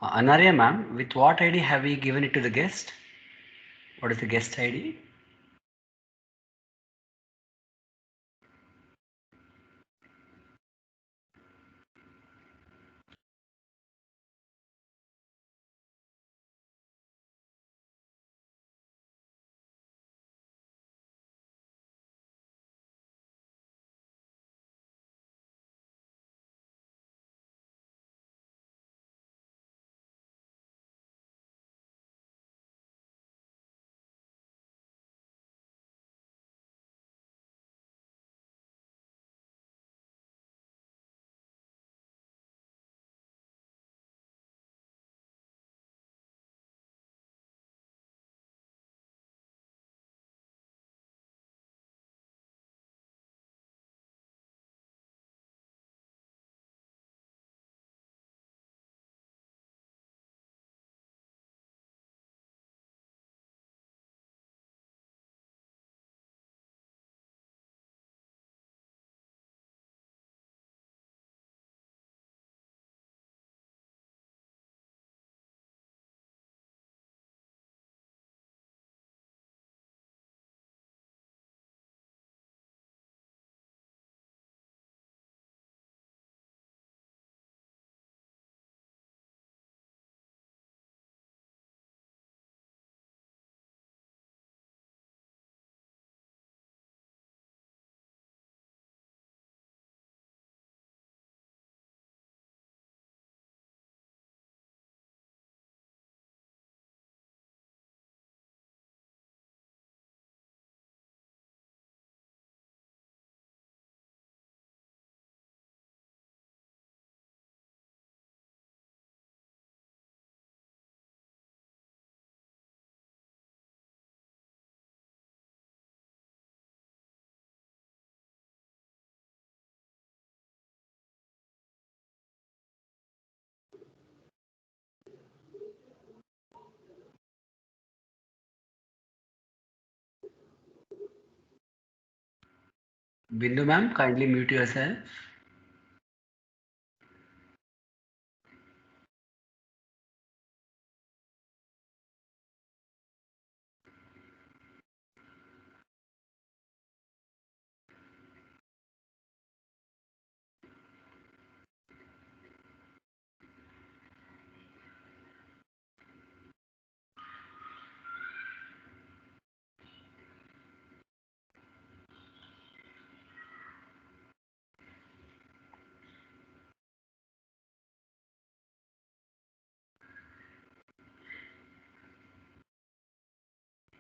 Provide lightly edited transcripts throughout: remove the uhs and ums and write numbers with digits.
Anarya ma'am, with what ID have we given it to the guest? What is the guest ID? Bindu ma'am, kindly mute yourself.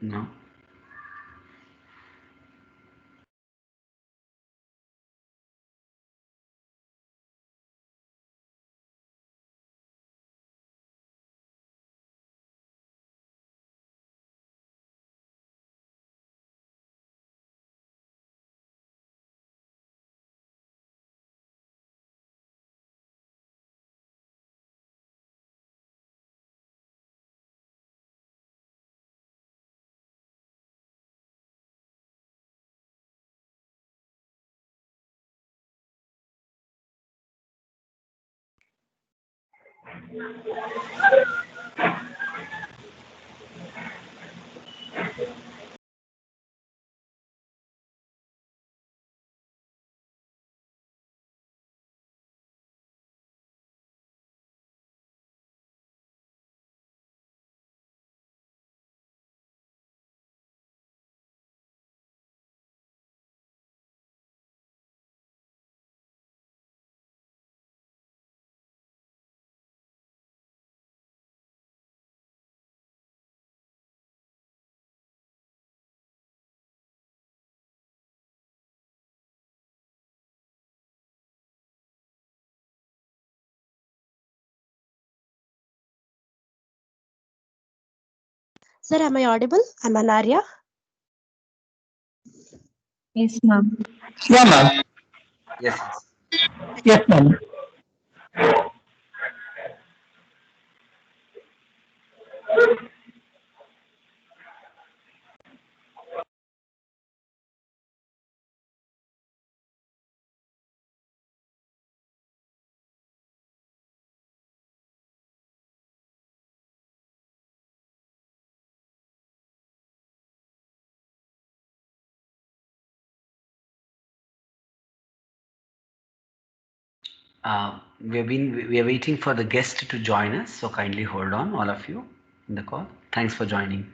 No. Sir, am I audible? I'm Anaria. Yes, ma'am. Yeah, ma'am. Yes, yes. Yes, ma'am. We are waiting for the guest to join us, so kindly hold on, all of you in the call. Thanks for joining.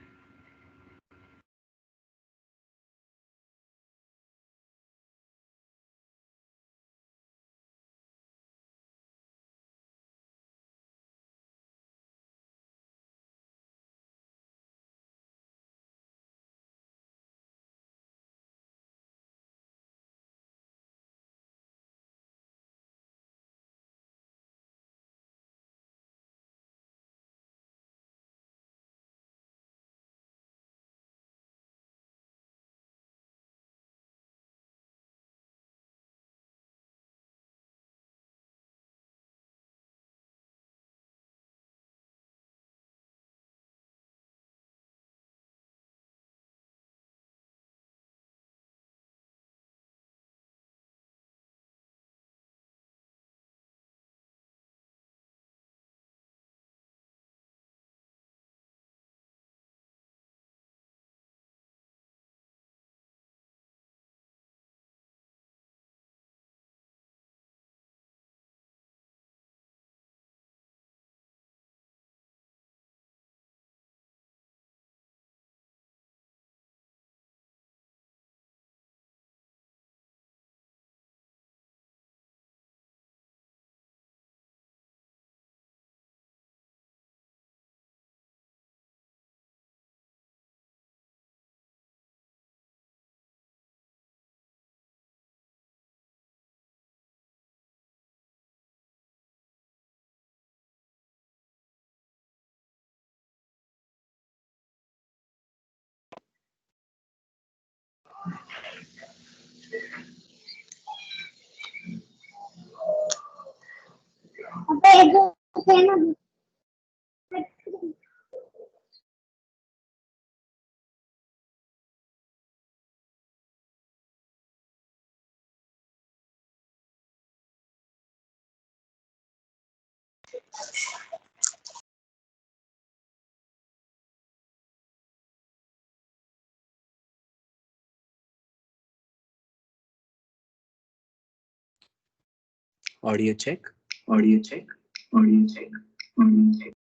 Audio check. Audio check. Audio check. Audio check.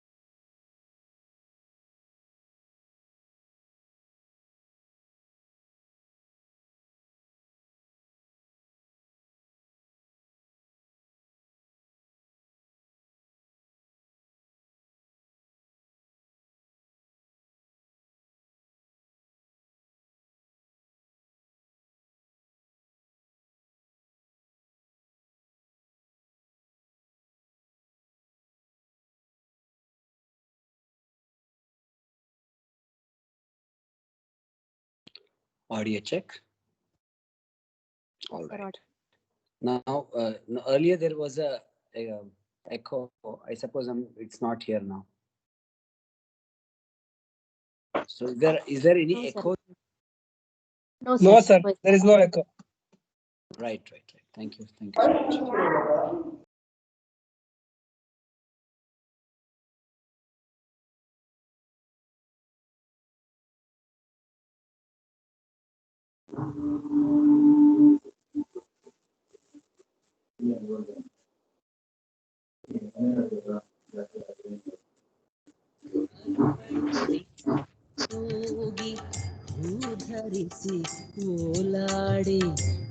Audio check. All Sir, right. Now, earlier there was a echo. I suppose it's not here now. So is there any No, sir. echo? No, No, sir. sir. There is no echo. Right. Thank you. Thank you so much. ತೂಗಿ ಭೂಧರಿಸಿ ಓಲಾಡಿ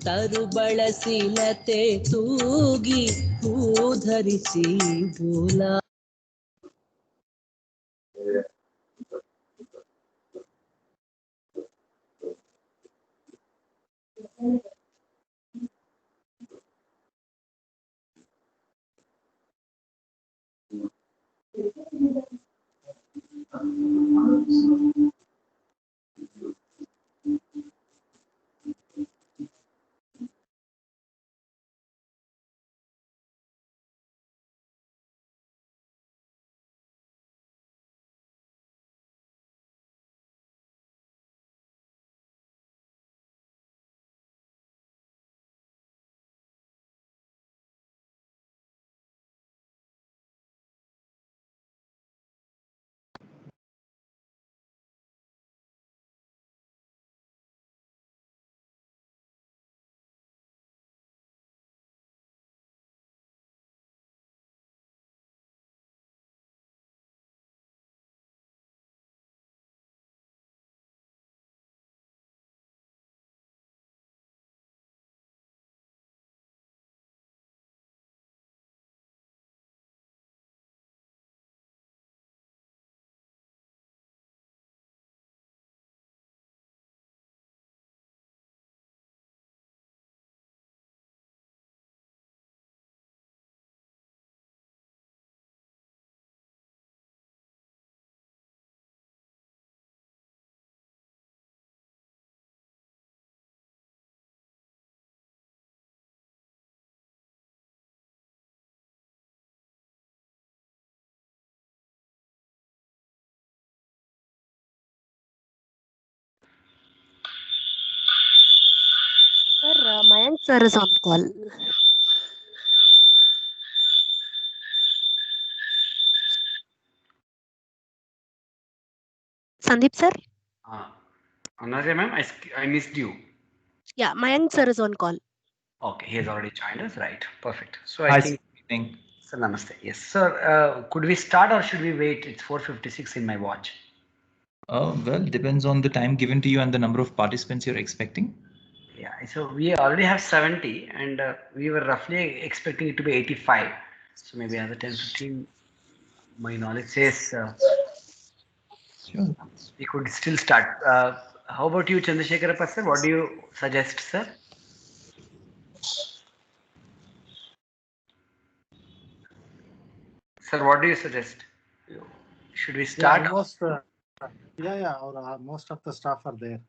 ತರು ಬಳಸಿಲತೆ ತೂಗಿ ಭೂಧರಿಸಿ Ola Mayank sir is on call. Sandeep sir? Another ma'am, I missed you. Yeah, Mayank sir is on call. Okay, he has already joined us, right? Perfect. So Hi, I think, evening. sir, namaste. Yes, sir. Could we start or should we wait? It's 4:56 in my watch. Well, depends on the time given to you and the number of participants you're expecting. Yeah, so we already have 70 and we were roughly expecting it to be 85. So maybe another 10-15, my knowledge says Sure. we could still start. How about you, Chandrasekharappa sir? What do you suggest, sir? Sir, what do you suggest? Should we Yeah, start? almost. Most of the staff are there.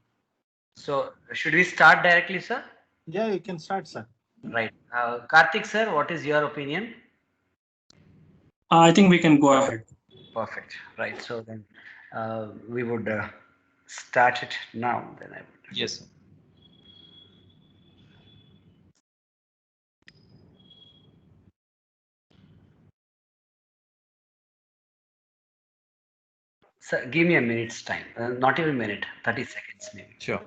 So should we start directly, sir? Yeah, you can start, sir. Right. Karthik sir, what is your opinion? I think we can go ahead. Perfect. Right. So then we would start it now. Then I would. Yes, sir. Sir, give me a minute's time. Not even a minute, 30 seconds maybe. Sure.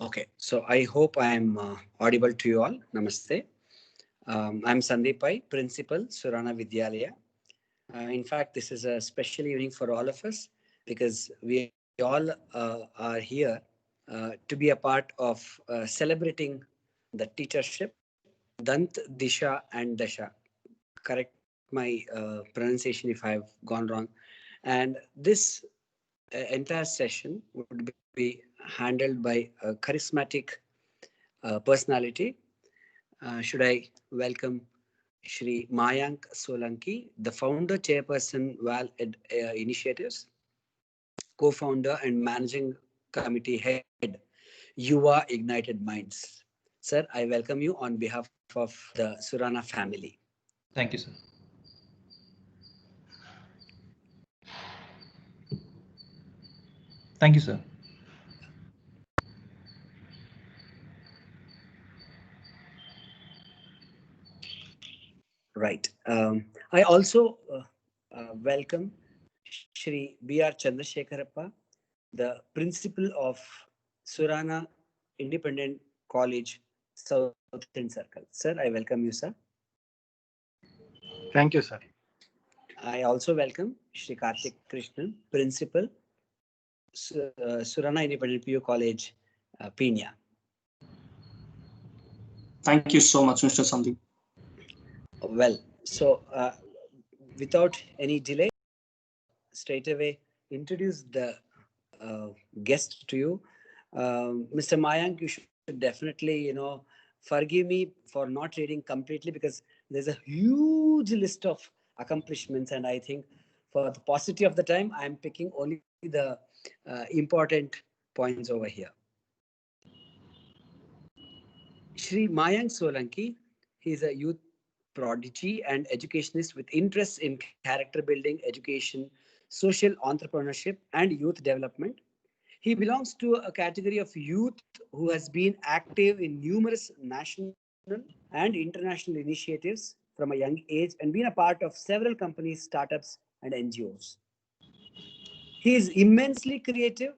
Okay. So I hope I am audible to you all. Namaste. I'm Sandeep Pai, Principal, Surana Vidyalaya. In fact, this is a special evening for all of us because we all are here to be a part of celebrating the teachership, Dant, Disha, and Dasha. Correct my pronunciation if I've gone wrong. And this entire session would be handled by a charismatic personality. Should I welcome Shri Mayank Solanki, the founder, chairperson, VAL Initiatives, co-founder and managing committee head, Yuva Ignited Minds. Sir, I welcome you on behalf of the Surana family. Thank you, sir. Thank you, sir. Right. I also welcome Shri B.R. Chandrasekharappa, the principal of Surana Independent College, Southern Circle. Sir, I welcome you, sir. Thank you, sir. I also welcome Shri Karthik Krishnan, principal, Surana Independent PU College, Peenya. Thank you so much, Mr. Sandeep. Well, so without any delay, straight away introduce the guest to you. Mr. Mayank, you should definitely, forgive me for not reading completely because there's a huge list of accomplishments. And I think for the paucity of the time, I'm picking only the important points over here. Shri Mayank Solanki, he's a youth prodigy and educationist with interests in character building, education, social entrepreneurship, and youth development. He belongs to a category of youth who has been active in numerous national and international initiatives from a young age and been a part of several companies, startups, and NGOs. He is immensely creative,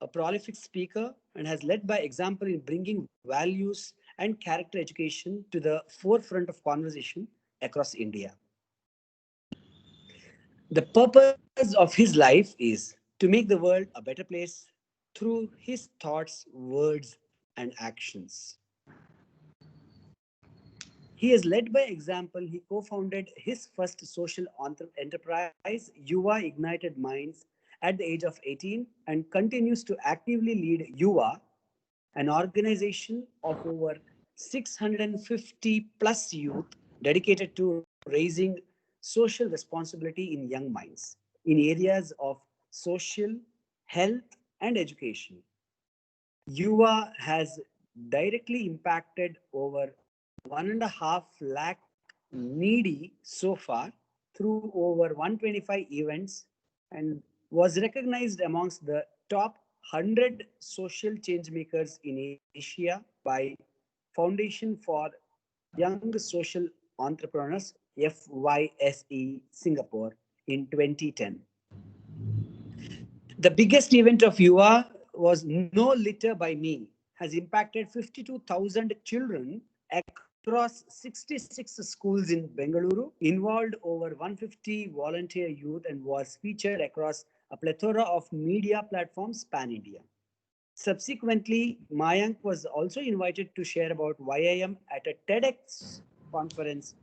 a prolific speaker, and has led by example in bringing values and character education to the forefront of conversation across India. The purpose of his life is to make the world a better place through his thoughts, words, and actions. He has led by example. He co-founded his first social enterprise, Yuva Ignited Minds, at the age of 18 and continues to actively lead Yuva, an organization of over 650 plus youth dedicated to raising social responsibility in young minds in areas of social, health, and education. Yuva has directly impacted over 1.5 lakh needy so far through over 125 events, and was recognized amongst the top 100 social change makers in Asia by Foundation for Young Social Entrepreneurs, FYSE Singapore, in 2010. The biggest event of UA was No Litter by Me, has impacted 52,000 children across 66 schools in Bengaluru, involved over 150 volunteer youth, and was featured across a plethora of media platforms pan-India. Subsequently, Mayank was also invited to share about YIM at a TEDx conference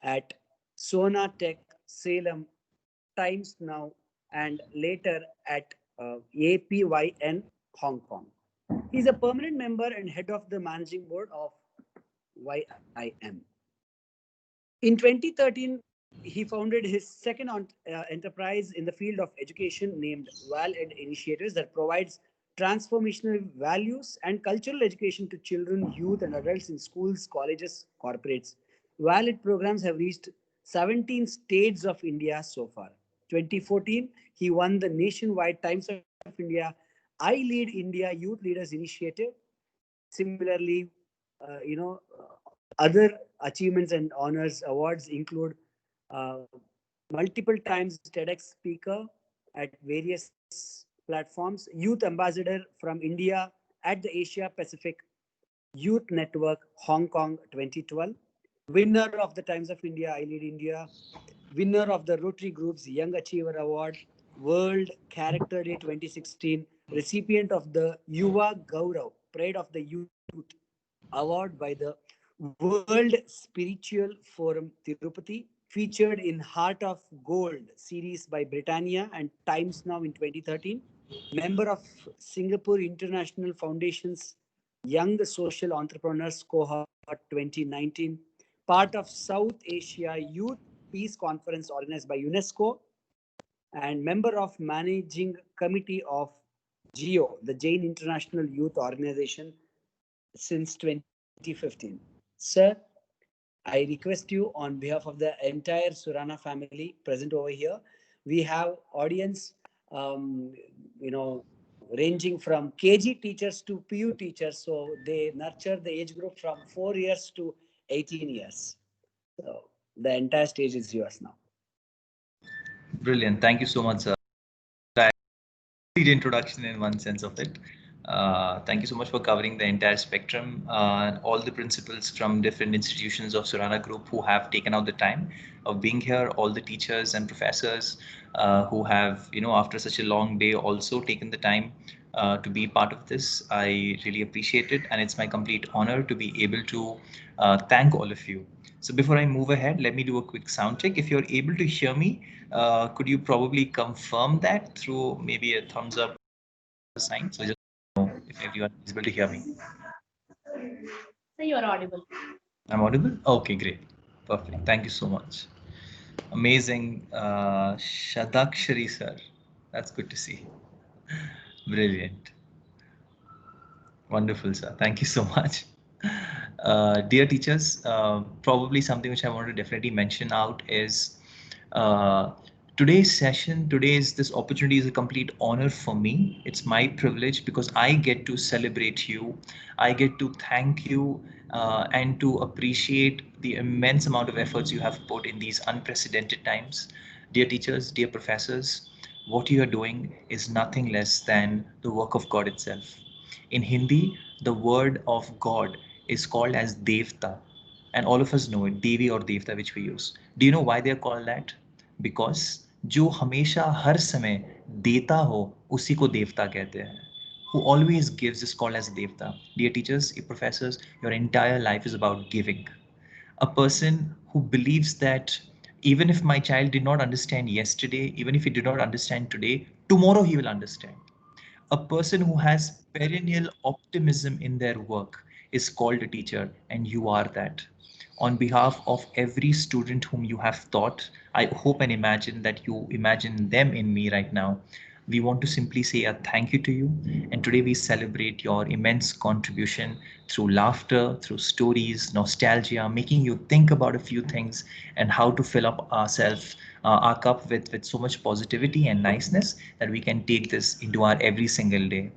at Sona Tech, Salem, Times Now, and later at APYN, Hong Kong. He's a permanent member and head of the managing board of YIM. In 2013, he founded his second enterprise in the field of education named ValEd Initiatives that provides transformational values and cultural education to children, youth, and adults in schools, colleges, corporates. ValEd programs have reached 17 states of India so far. 2014, he won the nationwide Times of India I Lead India Youth Leaders Initiative. Similarly, other achievements and honors awards include multiple times TEDx speaker at various platforms, youth ambassador from India at the Asia Pacific Youth Network Hong Kong 2012, winner of the Times of India I Lead India, winner of the Rotary Group's Young Achiever Award, World Character Day 2016, recipient of the Yuva Gaurav, Pride of the Youth Award by the World Spiritual Forum Tirupati, featured in Heart of Gold series by Britannia and Times Now in 2013, member of Singapore International Foundation's Young Social Entrepreneurs Cohort 2019, part of South Asia Youth Peace Conference organized by UNESCO, and member of Managing Committee of GEO, the Jain International Youth Organization, since 2015. Sir, I request you on behalf of the entire Surana family present over here. We have audience, ranging from KG teachers to PU teachers. So they nurture the age group from 4 years to 18 years. So the entire stage is yours now. Brilliant. Thank you so much, sir. Introduction in one sense of it. Thank you so much for covering the entire spectrum, all the principals from different institutions of Surana Group who have taken out the time of being here, all the teachers and professors who have, after such a long day also taken the time to be part of this. I really appreciate it, and it's my complete honor to be able to thank all of you. So before I move ahead, let me do a quick sound check. If you're able to hear me, could you probably confirm that through maybe a thumbs up sign? So just know if everyone is able to hear me. So you are audible. I'm audible? Okay, great. Perfect. Thank you so much. Amazing. Shadakshari sir. That's good to see. Brilliant. Wonderful, sir. Thank you so much. Dear teachers, probably something which I want to definitely mention out is today's session, this opportunity is a complete honor for me. It's my privilege because I get to celebrate you. I get to thank you and to appreciate the immense amount of efforts you have put in these unprecedented times. Dear teachers, dear professors, what you are doing is nothing less than the work of God itself. In Hindi, the word of God is called as Devta, and all of us know it, Devi or Devta, which we use. Do you know why they are called that? Because जो हमेशा हर समय देता हो उसी को देवता कहते हैं. Who always gives is called as Devta. Dear teachers, dear professors, your entire life is about giving. A person who believes that even if my child did not understand yesterday, even if he did not understand today, tomorrow he will understand. A person who has perennial optimism in their work is called a teacher, and you are that. On behalf of every student whom you have taught, I hope and imagine that you imagine them in me right now. We want to simply say a thank you to you. And today we celebrate your immense contribution through laughter, through stories, nostalgia, making you think about a few things and how to fill up our cup with so much positivity and niceness that we can take this into our every single day.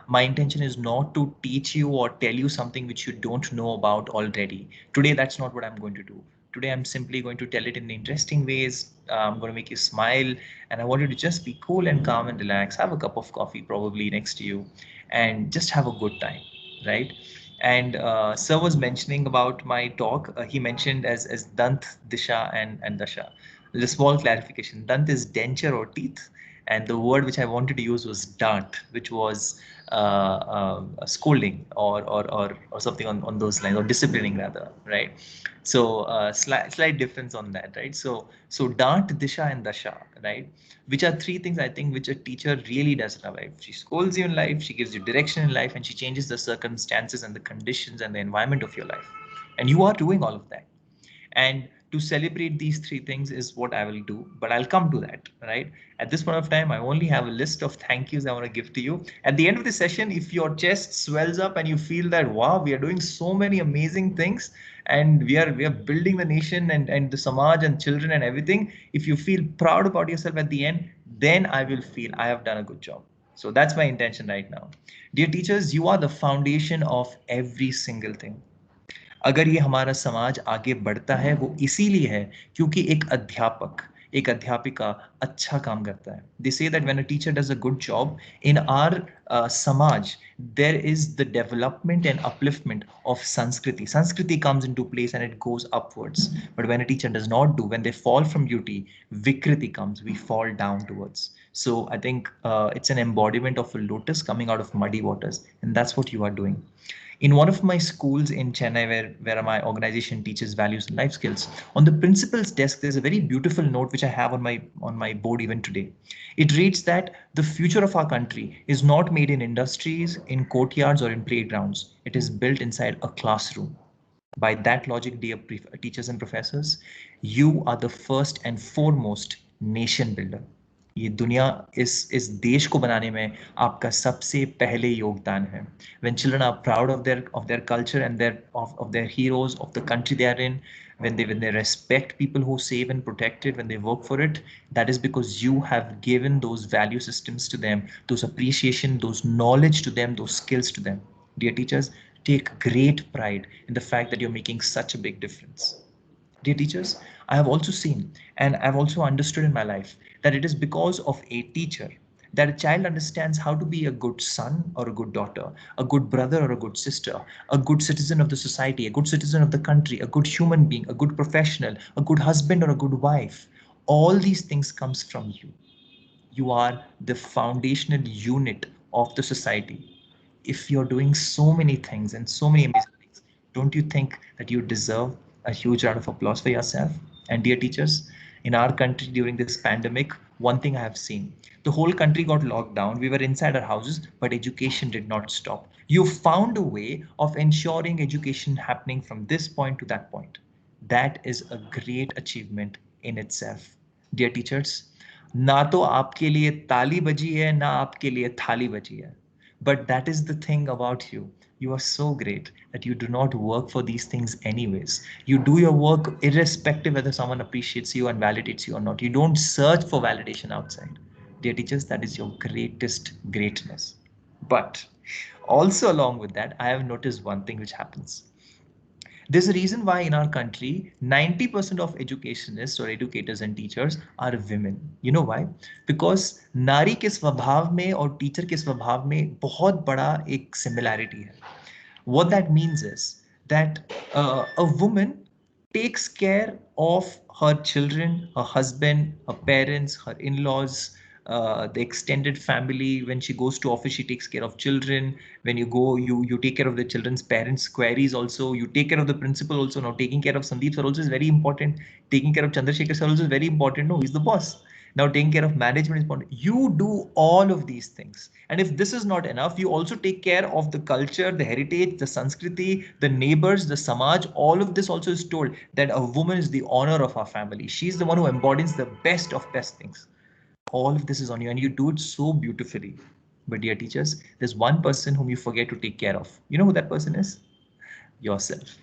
My intention is not to teach you or tell you something which you don't know about already. Today, that's not what I'm going to do. Today, I'm simply going to tell it in interesting ways. I'm going to make you smile, and I want you to just be cool and calm and relax. Have a cup of coffee probably next to you, and just have a good time, right? And Sir was mentioning about my talk. He mentioned as Dant, Disha, and Dasha. The small clarification: Dant is denture or teeth, and the word which I wanted to use was dart, which was a scolding or something on those lines, or disciplining rather, right? So slight difference on that, right? So dart, disha, and dasha, right? Which are three things I think which a teacher really does in her life. She scolds you in life, she gives you direction in life, and she changes the circumstances and the conditions and the environment of your life. And you are doing all of that. And to celebrate these three things is what I will do, but I'll come to that, right? At this point of time, I only have a list of thank yous I want to give to you. At the end of the session, if your chest swells up and you feel that, wow, we are doing so many amazing things and we are building the nation and the Samaj and children and everything, if you feel proud about yourself at the end, then I will feel I have done a good job. So that's my intention right now. Dear teachers, you are the foundation of every single thing. अगर ये हमारा समाज आगे बढ़ता है वो इसीलिए है क्योंकि एक अध्यापिका अच्छा काम करता है. They say that when a teacher does a good job in our samaj, there is the development and upliftment of Sanskriti. Sanskriti comes into place and it goes upwards. But when a teacher does not do, when they fall from duty, Vikriti comes, we fall down towards. So I think it's an embodiment of a lotus coming out of muddy waters, and that's what you are doing. In one of my schools in Chennai, where my organization teaches values and life skills, on the principal's desk, there's a very beautiful note which I have on my board even today. It reads that the future of our country is not made in industries, in courtyards, or in playgrounds. It is built inside a classroom. By that logic, dear teachers and professors, you are the first and foremost nation builder. ये दुनिया इस देश को बनाने में आपका सबसे पहले योगदान है. When children are proud of their culture and of their heroes, of the country they are in, when they respect people who save and protect it, when they work for it, that is because you have given those value systems to them, those appreciation, those knowledge to them, those skills to them. Dear teachers, take great pride in the fact that you're making such a big difference. Dear teachers, I have also seen and I've also understood in my life that it is because of a teacher that a child understands how to be a good son or a good daughter, a good brother or a good sister, a good citizen of the society, a good citizen of the country, a good human being, a good professional, a good husband or a good wife. All these things comes from you. You are the foundational unit of the society. If you're doing so many things and so many amazing things, don't you think that you deserve a huge round of applause for yourself? And dear teachers, in our country during this pandemic, one thing I have seen, the whole country got locked down. We were inside our houses, but education did not stop. You found a way of ensuring education happening from this point to that point. That is a great achievement in itself. Dear teachers, ना तो आपके लिए ताली बजी है ना आपके लिए थाली बजी है. But that is the thing about you. You are so great that you do not work for these things anyways. You do your work irrespective whether someone appreciates you and validates you or not. You don't search for validation outside. Dear teachers, that is your greatest greatness. But also along with that, I have noticed one thing which happens. There's a reason why in our country, 90% of educationists or educators and teachers are women. You know why? Because नारी के स्वभाव में और teacher के स्वभाव में बहुत बड़ा एक similarity है. What that means is that a woman takes care of her children, her husband, her parents, her in-laws, the extended family. When she goes to office, she takes care of children. When you go, you take care of the children's parents' queries also. You take care of the principal also. Now, taking care of Sandeep sir also is very important. Taking care of Chandrasekhar sir also is very important. No, he's the boss. Now, taking care of management is important. You do all of these things. And if this is not enough, you also take care of the culture, the heritage, the Sanskriti, the neighbors, the Samaj. All of this also is told that a woman is the honor of our family. She's the one who embodies the best of best things. All of this is on you and you do it so beautifully. But dear teachers, there's one person whom you forget to take care of. You know who that person is? Yourself.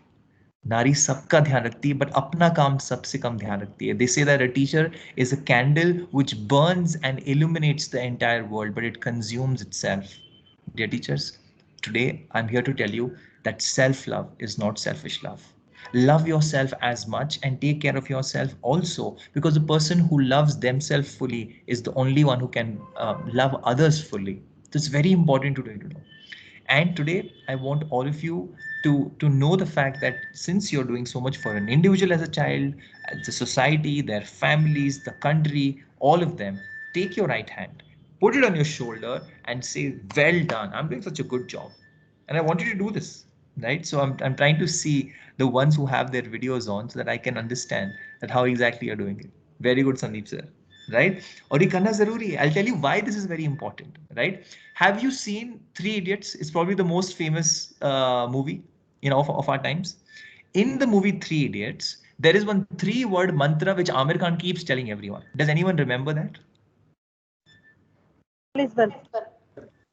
नारी सबका ध्यान रखती है, but अपना काम सबसे कम ध्यान रखती है. They say that a teacher is a candle which burns and illuminates the entire world, but it consumes itself. Dear teachers, today I'm here to tell you that self-love is not selfish love. Love yourself as much and take care of yourself also, because the person who loves themselves fully is the only one who can love others fully. So it's very important to know. And today I want all of you to know the fact that since you're doing so much for an individual as a child, the society, their families, the country, all of them, take your right hand, put it on your shoulder and say, well done, I'm doing such a good job. And I want you to do this, right? So I'm trying to see the ones who have their videos on so that I can understand that how exactly you're doing it. Very good, Sandeep sir. Right? और ये करना जरूरी है. I'll tell you why this is very important. Right? Have you seen Three Idiots? It's probably the most famous movie, you know, of our times. In the movie Three Idiots, there is one 3-word mantra which Amir Khan keeps telling everyone. Does anyone remember that? All is well.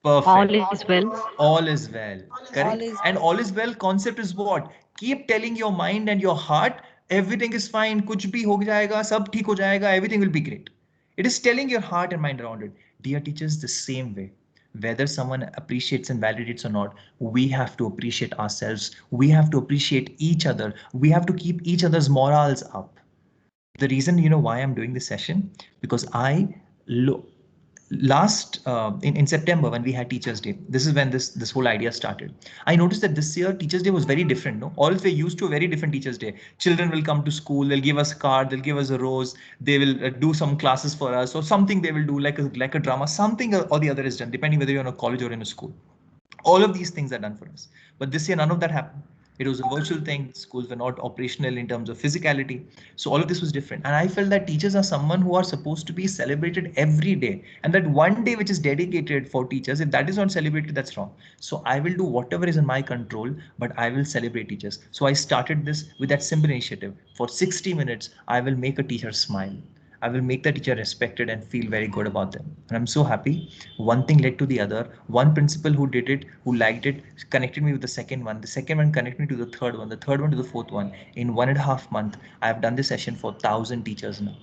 Perfect. All is well. All is well. Correct. And all is well concept is what? Keep telling your mind and your heart, everything is fine, kuch bhi ho jayega, sab theek ho jayega, everything will be great. It is telling your heart and mind around it. Dear teachers, the same way. Whether someone appreciates and validates or not, we have to appreciate ourselves. We have to appreciate each other. We have to keep each other's morals up. The reason, you know, why I'm doing this session, because I last in September when we had Teachers Day, this is when this whole idea started. I noticed that this year Teachers Day was very different. No, all we're used to a very different Teachers Day. Children will come to school, they'll give us a card, they'll give us a rose, they will do some classes for us, or something they will do like a drama, something or the other is done, depending whether you're in a college or in a school. All of these things are done for us. But this year, none of that happened. It was a virtual thing. Schools were not operational in terms of physicality. So all of this was different. And I felt that teachers are someone who are supposed to be celebrated every day. And that one day which is dedicated for teachers, if that is not celebrated, that's wrong. So I will do whatever is in my control, but I will celebrate teachers. So I started this with that simple initiative. For 60 minutes, I will make a teacher smile. I will make the teacher respected and feel very good about them. And I'm so happy. One thing led to the other. One principal who did it, who liked it, connected me with the second one. The second one connected me to the third one. The third one to the fourth one. In 1.5 months, I have done this session for 1,000 teachers now.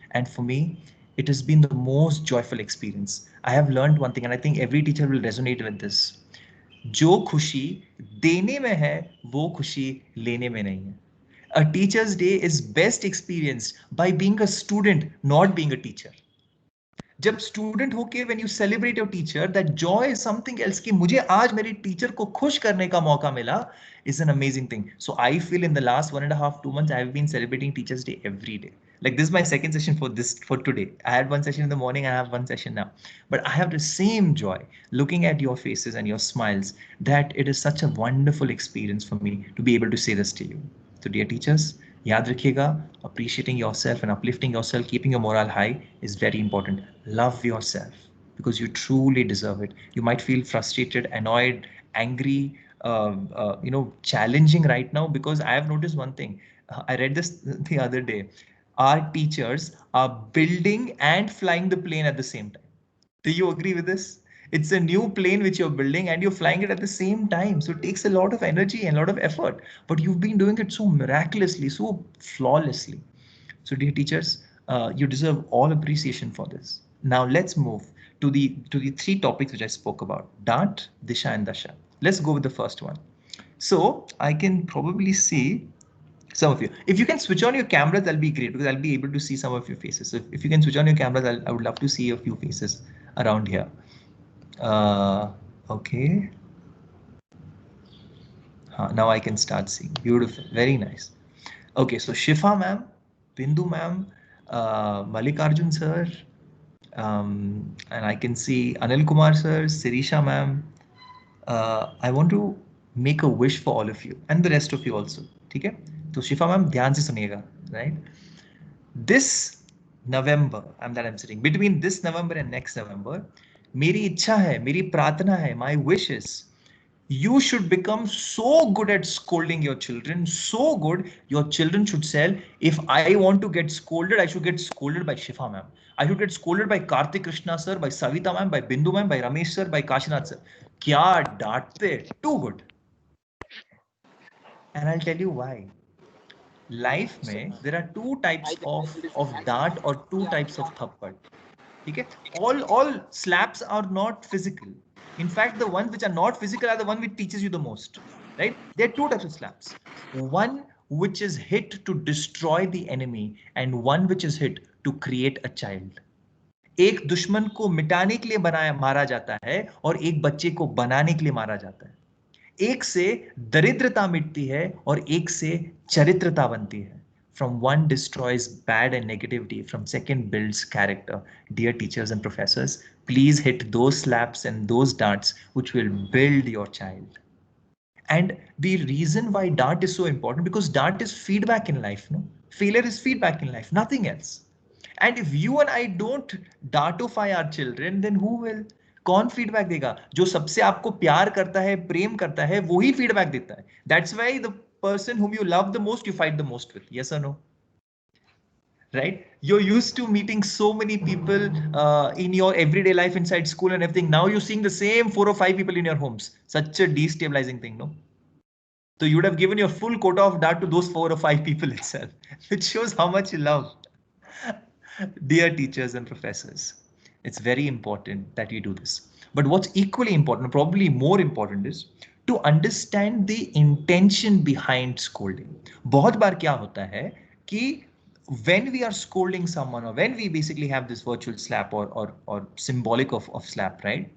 And for me, it has been the most joyful experience. I have learned one thing, and I think every teacher will resonate with this. जो खुशी देने में है, वो खुशी लेने में नहीं है. A Teacher's Day is best experienced by being a student, not being a teacher. जब स्टूडेंट होके when you celebrate your teacher, that joy is something else. कि मुझे आज मेरी टीचर को खुश करने का मौका मिला is an amazing thing. So I feel in the last 1.5-2 months I have been celebrating Teachers Day every day. Like this is my second session for today. I had one session in the morning, I have one session now. But I have the same joy looking at your faces and your smiles, that it is such a wonderful experience for me to be able to say this to you. So dear teachers, याद रखिएगा, appreciating yourself and uplifting yourself, keeping your morale high is very important. Love yourself because you truly deserve it. You might feel frustrated, annoyed, angry, challenging right now, because I have noticed one thing. I read this the other day. Our teachers are building and flying the plane at the same time. Do you agree with this? It's a new plane which you're building and you're flying it at the same time. So it takes a lot of energy and a lot of effort, but you've been doing it so miraculously, so flawlessly. So dear teachers, you deserve all appreciation for this. Now let's move to the 3 topics which I spoke about: Dant, Disha and Dasha. Let's go with the first one. So I can probably see some of you. If you can switch on your cameras, that'll be great, because I'll be able to see some of your faces. So if you can switch on your cameras, I would love to see a few faces around here. Okay. Now I can start seeing. Beautiful. Very nice. Okay, so Shifa ma'am, Bindu ma'am, Malikarjun sir, and I can see Anil Kumar sir, Sirisha ma'am. I want to make a wish for all of you and the rest of you also. Okay? So Shifa ma'am, ध्यान से सुनिएगा, right? This November, I'm sitting between this November and next November, मेरी इच्छा है, मेरी प्रार्थना है, my wish is You should become so good at scolding your children, so good, your children should say, if I want to get scolded, I should get scolded by Shifa ma'am. I should get scolded by Karthik Krishna sir, by Savita ma'am, by Bindu ma'am, by Ramesh sir, by Kashinath sir. Kya daatte, too good. And I'll tell you why. Life में there are two types of dart or two types of thappad. Okay? All slaps are not physical. In fact, the ones which are not physical are the one which teaches you the most, right? There are two types of slaps. One which is hit to destroy the enemy and one which is hit to create a child. एक दुश्मन को मिटाने के लिए बनाया मारा जाता है और एक बच्चे को बनाने के लिए मारा जाता है. एक से दरिद्रता मिटती है और एक से चरित्रता बनती है. From one destroys bad and negativity, from second builds character. Dear teachers and professors, please hit those slaps and those darts which will build your child. And the reason why dart is so important, because dart is feedback in life. No? Failure is feedback in life, nothing else. And if you and I don't dartify our children, then who will? कौन feedback देगा? जो सबसे आपको प्यार करता है, प्रेम करता है, वो ही फीडबैक देता है. That's why the person whom you love the most, you fight the most with. Yes or no? Right? You're used to meeting so many people in your everyday life inside school and everything. Now you're seeing the same 4 or 5 people in your homes. Such a destabilizing thing, no? So you would have given your full quota of dart to those 4 or 5 people itself, which shows how much you love. Dear teachers and professors, it's very important that you do this. But what's equally important, probably more important, is to understand the intention behind scolding. बहुत बार क्या होता है कि when we are scolding someone, or when we basically have this virtual slap or symbolic of slap, right?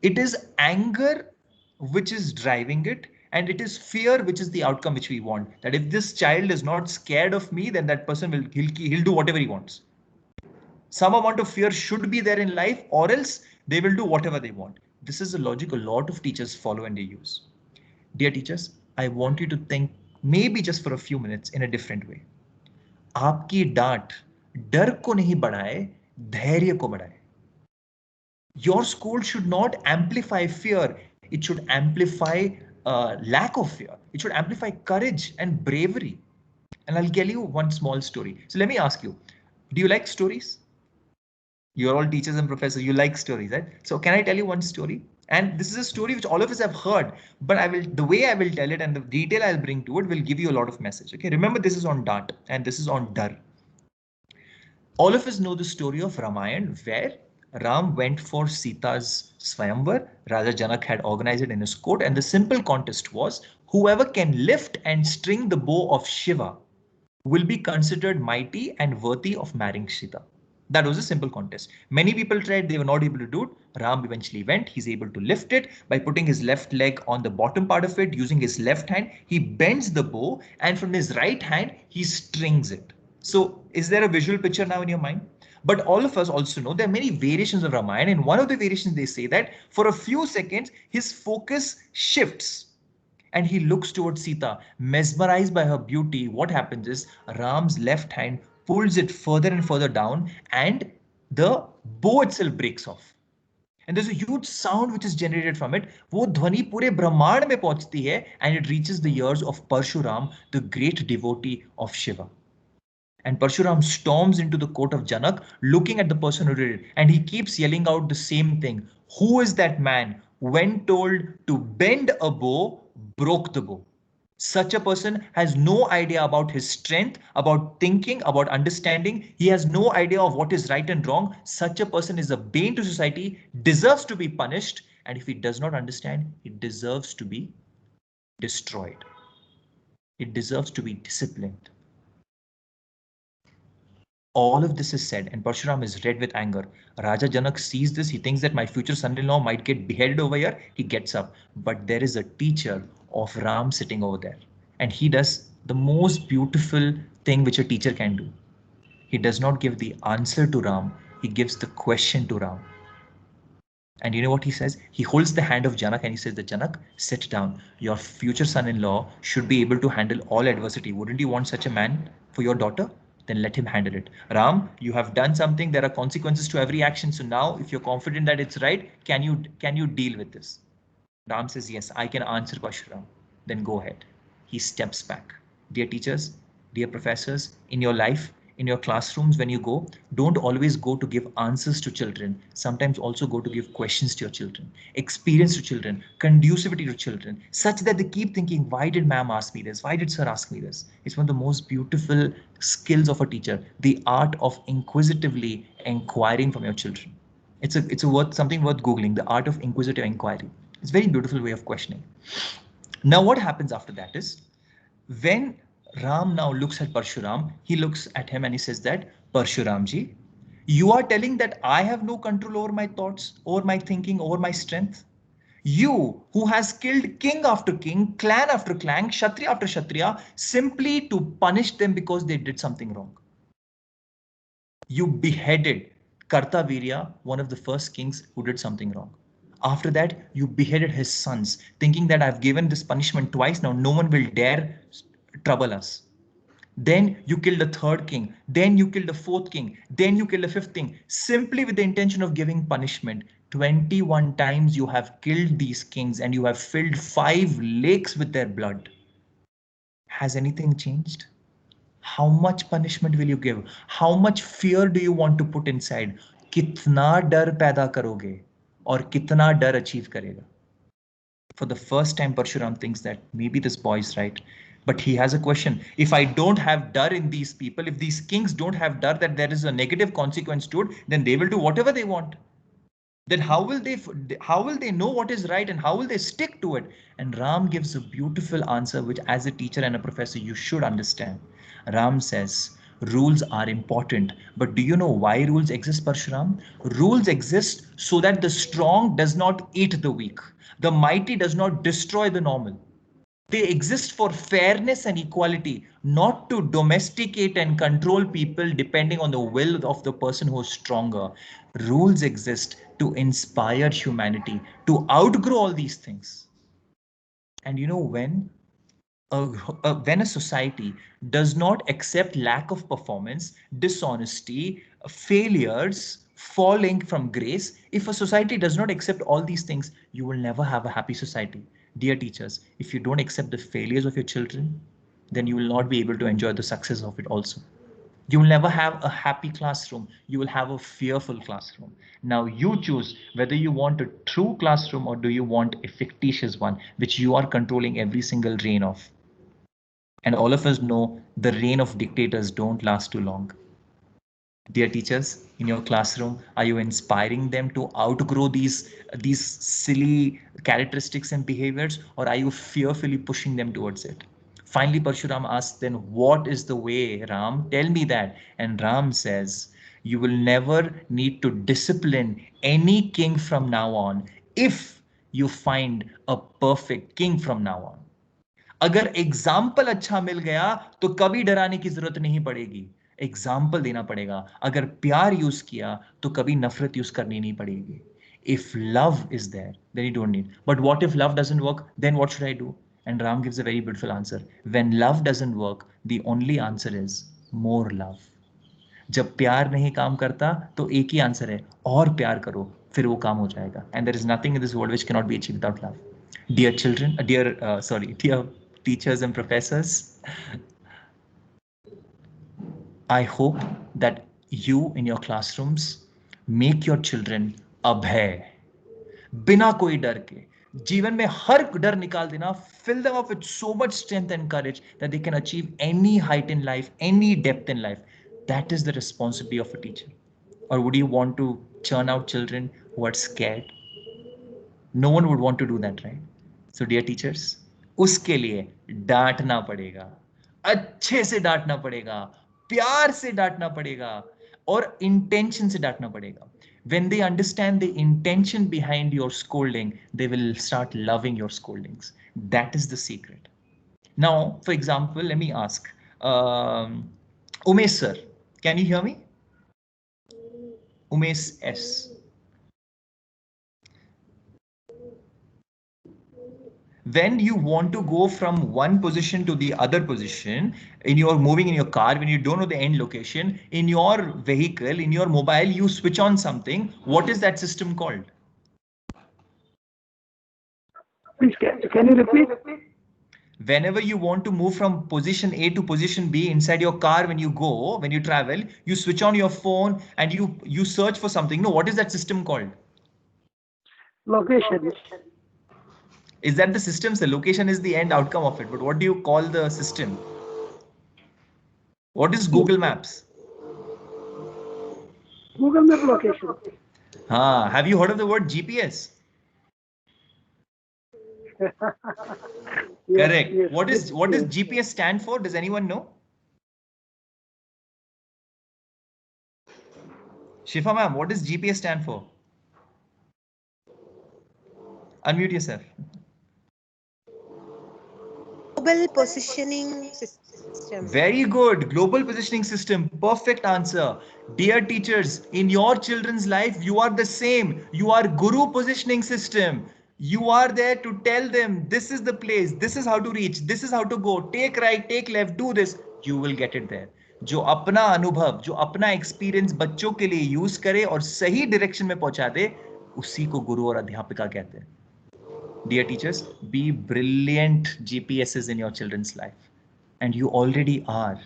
It is anger which is driving it, and it is fear which is the outcome which we want. That if this child is not scared of me, then that person he'll do whatever he wants. Some amount of fear should be there in life, or else they will do whatever they want. This is a logic a lot of teachers follow and they use. Dear teachers, I want you to think maybe just for a few minutes in a different way. आपकी डांट डर को नहीं बढ़ाए, धैर्य को बढ़ाए. Your school should not amplify fear. It should amplify lack of fear. It should amplify courage and bravery. And I'll tell you one small story. So let me ask you, do you like stories? You're all teachers and professors, you like stories, right? So can I tell you one story? And this is a story which all of us have heard, but the way I will tell it and the detail I'll bring to it will give you a lot of message. Okay, remember this is on dart and this is on dar. All of us know the story of Ramayana, where Ram went for Sita's Swayamvar. Raja Janak had organized it in his court, and the simple contest was whoever can lift and string the bow of Shiva will be considered mighty and worthy of marrying Sita. That was a simple contest. Many people tried, they were not able to do it. Ram eventually went, he's able to lift it by putting his left leg on the bottom part of it, using his left hand, he bends the bow, and from his right hand, he strings it. So is there a visual picture now in your mind? But all of us also know there are many variations of Ramayana. In one of the variations, they say that for a few seconds, his focus shifts and he looks towards Sita, mesmerized by her beauty. What happens is Ram's left hand pulls it further and further down, and the bow itself breaks off. And there's a huge sound which is generated from it. वो ध्वनि पूरे ब्रह्मांड में पहुंचती है, and it reaches the ears of Parshuram, the great devotee of Shiva. And Parshuram storms into the court of Janak, looking at the person who did it, and he keeps yelling out the same thing. Who is that man? When told to bend a bow, broke the bow. Such a person has no idea about his strength, about thinking, about understanding. He has no idea of what is right and wrong. Such a person is a bane to society, deserves to be punished. And if he does not understand, he deserves to be destroyed. It deserves to be disciplined. All of this is said, and Parshuram is red with anger. Raja Janak sees this. He thinks that my future son-in-law might get beheaded over here. He gets up, but there is a teacher of Ram sitting over there, and he does the most beautiful thing which a teacher can do. He does not give the answer to Ram. He gives the question to Ram. And you know what he says? He holds the hand of Janak and he says, Janak, sit down. Your future son-in-law should be able to handle all adversity. Wouldn't you want such a man for your daughter? Then let him handle it. Ram, you have done something. There are consequences to every action. So now, if you're confident that it's right, can you deal with this? Ram says, yes, I can answer Parshuram. Then go ahead. He steps back. Dear teachers, dear professors, in your life, in your classrooms, when you go, don't always go to give answers to children. Sometimes also go to give questions to your children, experience to children, conducivity to children, such that they keep thinking, why did ma'am ask me this? Why did sir ask me this? It's one of the most beautiful skills of a teacher, the art of inquisitively inquiring from your children. It's a worth something worth Googling, the art of inquisitive inquiry. It's a very beautiful way of questioning. Now, what happens after that is when Ram now looks at Parshuram, he looks at him and he says that, Parshuramji, you are telling that I have no control over my thoughts, over my thinking, over my strength. You, who has killed king after king, clan after clan, Kshatriya after Kshatriya, simply to punish them because they did something wrong. You beheaded Kartavirya, one of the first kings who did something wrong. After that, you beheaded his sons, thinking that I've given this punishment twice, now no one will dare trouble us. Then you killed the third king, then you killed the fourth king, then you killed the fifth king, simply with the intention of giving punishment. 21 times you have killed these kings and you have filled 5 lakes with their blood. Has anything changed? How much punishment will you give? How much fear do you want to put inside? कितना डर पैदा करोगे और कितना डर achieve करेगा? For the first time, Parshuram thinks that maybe this boy is right. But he has a question. If I don't have dar in these people, if these kings don't have dar that there is a negative consequence to it, then they will do whatever they want. Then how will they know what is right and how will they stick to it? And Ram gives a beautiful answer, which as a teacher and a professor, you should understand. Ram says, rules are important, but do you know why rules exist, Parshuram? Rules exist so that the strong does not eat the weak. The mighty does not destroy the normal. They exist for fairness and equality, not to domesticate and control people depending on the will of the person who is stronger. Rules exist to inspire humanity to outgrow all these things. And you know, when a society does not accept lack of performance, dishonesty, failures, falling from grace, if a society does not accept all these things, you will never have a happy society. Dear teachers, if you don't accept the failures of your children, then you will not be able to enjoy the success of it also. You will never have a happy classroom. You will have a fearful classroom. Now you choose whether you want a true classroom or do you want a fictitious one, which you are controlling every single reign of. And all of us know the reign of dictators don't last too long. Dear teachers, in your classroom, are you inspiring them to outgrow these silly characteristics and behaviors, or are you fearfully pushing them towards it? Finally, Parshuram asks, then what is the way, Ram? Tell me that. And Ram says, you will never need to discipline any king from now on if you find a perfect king from now on. अगर example अच्छा मिल गया तो कभी डराने की जरूरत नहीं पड़ेगी. एग्जाम्पल देना पड़ेगा. अगर प्यार यूज किया तो कभी नफरत यूज करनी नहीं पड़ेगी. If love is there, then you don't need. But what if love doesn't work? Then what should I do? And Ram gives a very beautiful answer. When love doesn't work, the only answer is more love. जब प्यार नहीं काम करता तो एक ही answer है, और प्यार करो, फिर वो काम हो जाएगा. And there is nothing in this world which cannot be achieved without love. Dear children, dear teachers and professors, I hope that you in your classrooms make your children abhay, बिना कोई डर के. जीवन में हर डर निकाल देना. Fill them up with so much strength and courage that they can achieve any height in life, any depth in life. That is the responsibility of a teacher. Or would you want to churn out children who are scared? No one would want to do that, right? So dear teachers, उसके लिए डांटना पड़ेगा, अच्छे से डांटना पड़ेगा, प्यार से डांटना पड़ेगा और इंटेंशन से डांटना पड़ेगा. When they understand the intention behind your scolding, they will start loving your scoldings. That is the secret. Now, for example, let me ask, Umesh sir, can you hear me? Umesh S. When you want to go from one position to the other position, you're moving in your car, when you don't know the end location, in your vehicle, in your mobile, you switch on something. What is that system called? Please, can you repeat? Whenever you want to move from position A to position B inside your car, when you travel, you switch on your phone and you search for something. No, what is that system called? Location. Is that the system? The location is the end outcome of it. But what do you call the system? What is Google Maps? Google Map location. Have you heard of the word GPS? Yes, Correct. yes, What yes, does yes. GPS stand for? Does anyone know? Shifa ma'am, what does GPS stand for? Unmute yourself. Global positioning system. Very good. Global positioning system. Perfect answer. Dear teachers, in your children's life, you are the same. You are guru positioning system. You are there to tell them this is the place, this is how to reach, this is how to go, take right, take left, do this. You will get it there. जो अपना अनुभव, जो अपना experience बच्चों के लिए use करे और सही डायरेक्शन में पहुंचा दे, उसी को गुरु और अध्यापिका कहते हैं. Dear teachers, be brilliant GPSs in your children's life. And you already are.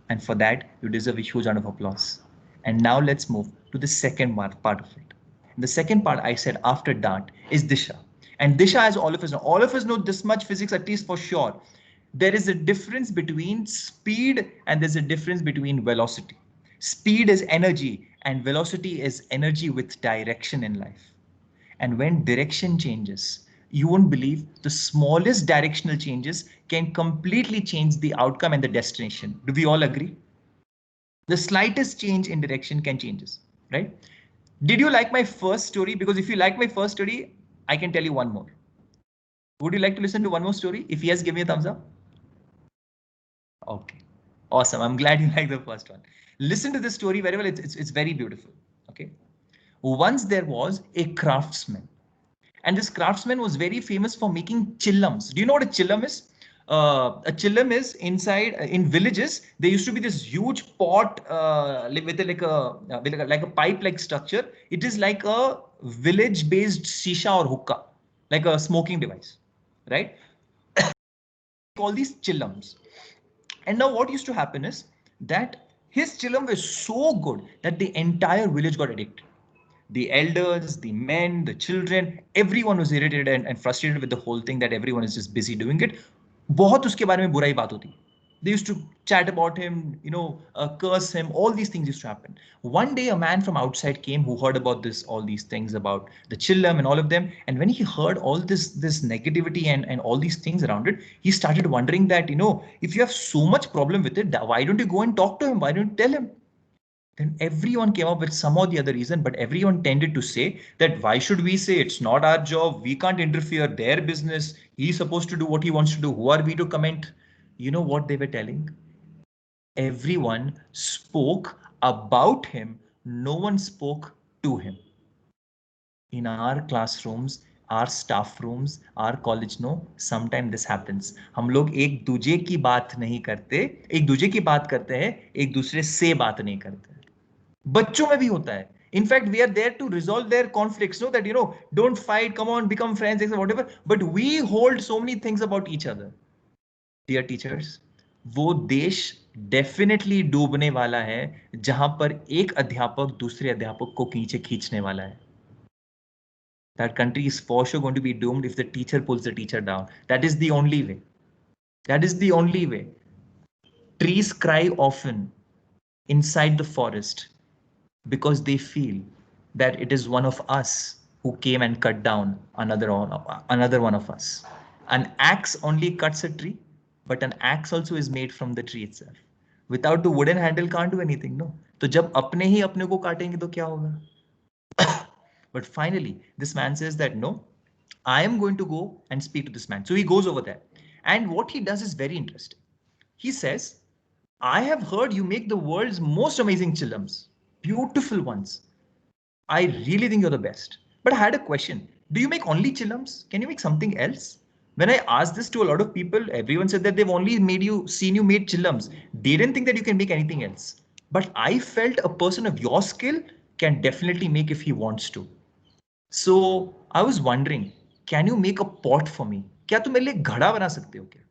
And for that, you deserve a huge round of applause. And now let's move to the second part of it. The second part I said after Dant is Disha. And Disha, as all of us know this much physics, at least for sure. There is a difference between speed and there's a difference between velocity. Speed is energy and velocity is energy with direction in life. And when direction changes, you won't believe the smallest directional changes can completely change the outcome and the destination. Do we all agree? The slightest change in direction can change us, right? Did you like my first story? Because if you like my first story, I can tell you one more. Would you like to listen to one more story? If yes, give me a thumbs up. Okay, awesome. I'm glad you like the first one. Listen to this story very well. It's very beautiful. Okay. Once there was a craftsman, and this craftsman was very famous for making chillums. Do you know what a chillum is? A chillum is inside in villages. There used to be this huge pot with like a pipe-like structure. It is like a village-based shisha or hookah, like a smoking device, right? Call these chillums. And now what used to happen is that his chillum was so good that the entire village got addicted. The elders, the men, the children, everyone was irritated and frustrated with the whole thing that everyone is just busy doing it. बहुत उसके बारे में बुराई बात होती. They used to chat about him, curse him. All these things used to happen. One day, a man from outside came who heard about all these things about the chillum and all of them. And when he heard all this negativity and all these things around it, he started wondering that, if you have so much problem with it, why don't you go and talk to him? Why don't you tell him? Then everyone came up with some or the other reason, but everyone tended to say that why should we say it's not our job? We can't interfere, their business. He's supposed to do what he wants to do. Who are we to comment? You know what they were telling? Everyone spoke about him. No one spoke to him. In our classrooms, our staff rooms, our college, sometimes this happens. हम लोग एक दूसरे की बात नहीं करते, एक दूसरे की बात करते हैं, एक दूसरे से बात नहीं करते. बच्चों में भी होता है. In fact, we are there to resolve their conflicts. So that, don't fight, come on, become friends, whatever. But we hold so many things about each other. Dear teachers, वो देश definitely डूबने वाला है जहां पर एक अध्यापक दूसरे अध्यापक को नीचे खींचने वाला है. That country is for sure going to be doomed if the teacher pulls the teacher down. That is the only way. That is the only way. Trees cry often inside the forest because they feel that it is one of us who came and cut down another one of us. An axe only cuts a tree, but an axe also is made from the tree itself. Without the wooden handle, can't do anything, no? तो जब अपने ही अपने को काटेंगे तो क्या होगा? But finally, this man says that no, I am going to go and speak to this man. So he goes over there. And what he does is very interesting. He says, I have heard you make the world's most amazing chillums. Beautiful ones. I really think you're the best. But I had a question. Do you make only chillums? Can you make something else? When I asked this to a lot of people, everyone said that they've only seen you made chillums. They didn't think that you can make anything else. But I felt a person of your skill can definitely make if he wants to. So I was wondering, can you make a pot for me? क्या तुम मेरे लिए घड़ा बना सकते हो क्या?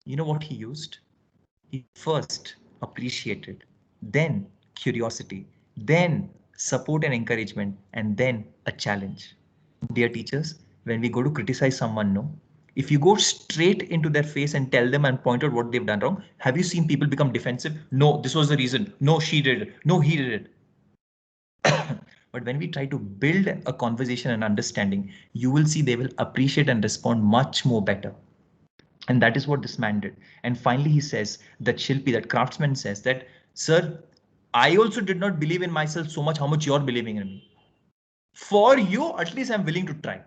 You know what he used? He first appreciated, then curiosity, then support and encouragement, and then a challenge. Dear teachers, when we go to criticize someone, no, if you go straight into their face and tell them and point out what they've done wrong, have you seen people become defensive? No, this was the reason. No, she did it. No, he did it. But when we try to build a conversation and understanding, you will see they will appreciate and respond much more better. And that is what this man did. And finally, he says that Shilpi, that craftsman says that, sir, I also did not believe in myself so much how much you're believing in me. For you, at least I'm willing to try.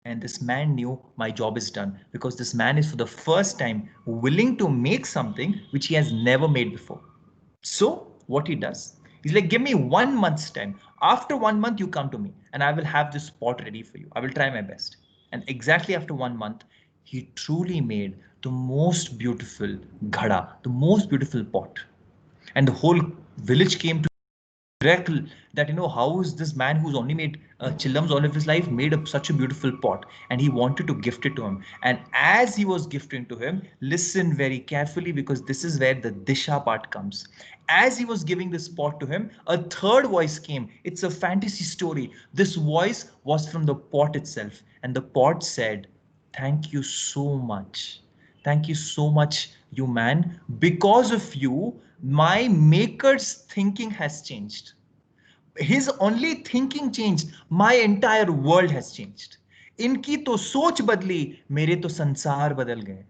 And this man knew my job is done because this man is for the first time willing to make something which he has never made before. So what he does, he's like, give me 1 month's time. After 1 month, you come to me and I will have this pot ready for you. I will try my best. And exactly after 1 month, he truly made the most beautiful ghada, the most beautiful pot. And the whole village came to direct that, you know, how is this man who's only made chillams all of his life made up such a beautiful pot, and he wanted to gift it to him. And as he was gifting to him, listen very carefully, because this is where the disha part comes. As he was giving this pot to him, a third voice came. It's a fantasy story. This voice was from the pot itself, and the pot said, thank you so much. Thank you so much, you man. Because of you, my maker's thinking has changed. His only thinking changed. My entire world has changed. इनकी तो सोच बदली, मेरे तो संसार बदल गए.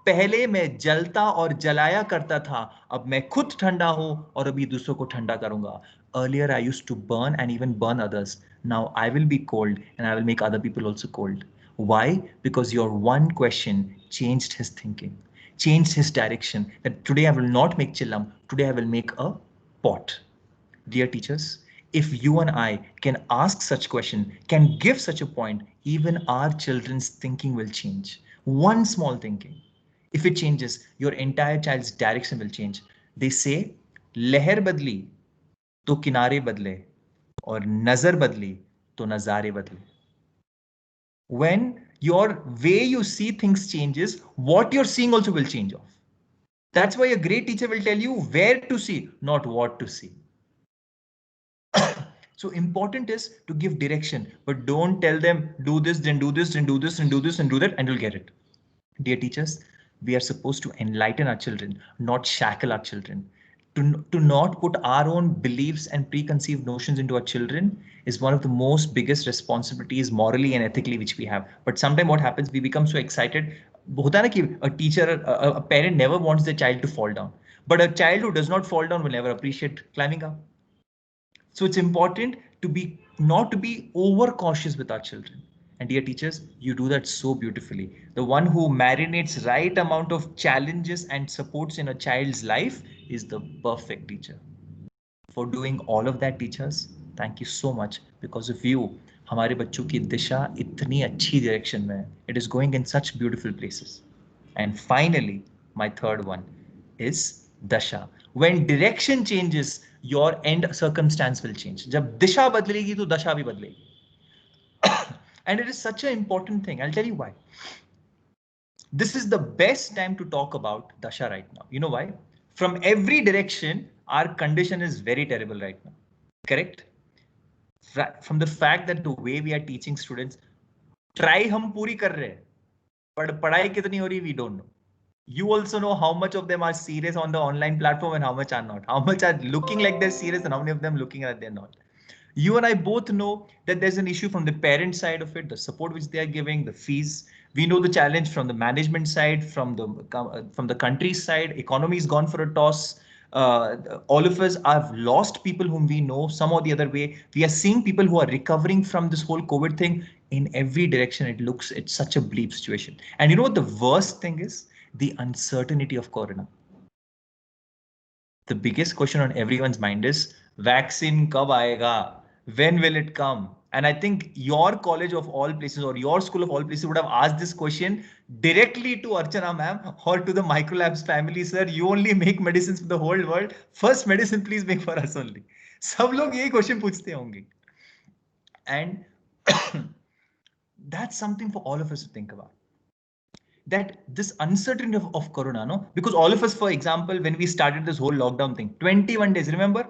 पहले मैं जलता और जलाया करता था, अब मैं खुद ठंडा हूं और अभी दूसरों को ठंडा करूंगा. Earlier I used to burn and even burn others. Now I will be cold and I will make other people also cold. Why? Because your one question changed his thinking, changed his direction. That today I will not make chillam, today I will make a pot. Dear teachers, if you and I can ask such question, can give such a point, even our children's thinking will change. One small thinking, if it changes, your entire child's direction will change. They say, लहर बदली तो किनारे बदले और नजर बदली तो नजारे बदले. When your way you see things changes, what you're seeing also will change off. That's why a great teacher will tell you where to see, not what to see. So important is to give direction, but don't tell them do this, then do this, then do this, and do this, and do that, and you'll get it. Dear teachers, we are supposed to enlighten our children, not shackle our children. To not put our own beliefs and preconceived notions into our children is one of the most biggest responsibilities morally and ethically which we have. But sometimes what happens, we become so excited. होता ना कि a teacher, a parent never wants their child to fall down, but a child who does not fall down will never appreciate climbing up. So it's important to be not to be overcautious with our children. And dear teachers, you do that so beautifully. The one who marinates right amount of challenges and supports in a child's life is the perfect teacher. For doing all of that, teachers, thank you so much. Because of you, हमारे बच्चों की दिशा इतनी अच्छी direction में है. It is going in such beautiful places. And finally, my third one is dasha. When direction changes, your end circumstance will change. जब दिशा बदलेगी तो दशा भी बदलेगी. And it is such an important thing. I'll tell you why. This is the best time to talk about dasha right now. You know why? From every direction, our condition is very terrible right now. Correct? From the fact that the way we are teaching students, try हम पूरी कर रहे हैं, but पढ़ाई कितनी हो रही, we don't know. You also know how much of them are serious on the online platform and how much are not. How much are looking like they're serious and how many of them looking like they're not. You and I both know that there's an issue from the parent side of it, the support which they are giving, the fees. We know the challenge from the management side, from the country's side. Economy's gone for a toss. All of us have lost people whom we know some or the other way. We are seeing people who are recovering from this whole COVID thing. In every direction, it's such a bleak situation. And you know what the worst thing is? The uncertainty of corona. The biggest question on everyone's mind is vaccine kab aayega? When will it come? And I think your college of all places or your school of all places would have asked this question directly to Archana ma'am or to the Microlabs family. Sir, you only make medicines for the whole world. First medicine please make for us only. सब लोग यही question पूछते होंगे. And That's something for all of us to think about. That this uncertainty of Corona, no? Because all of us, for example, when we started this whole lockdown thing, 21 days, remember?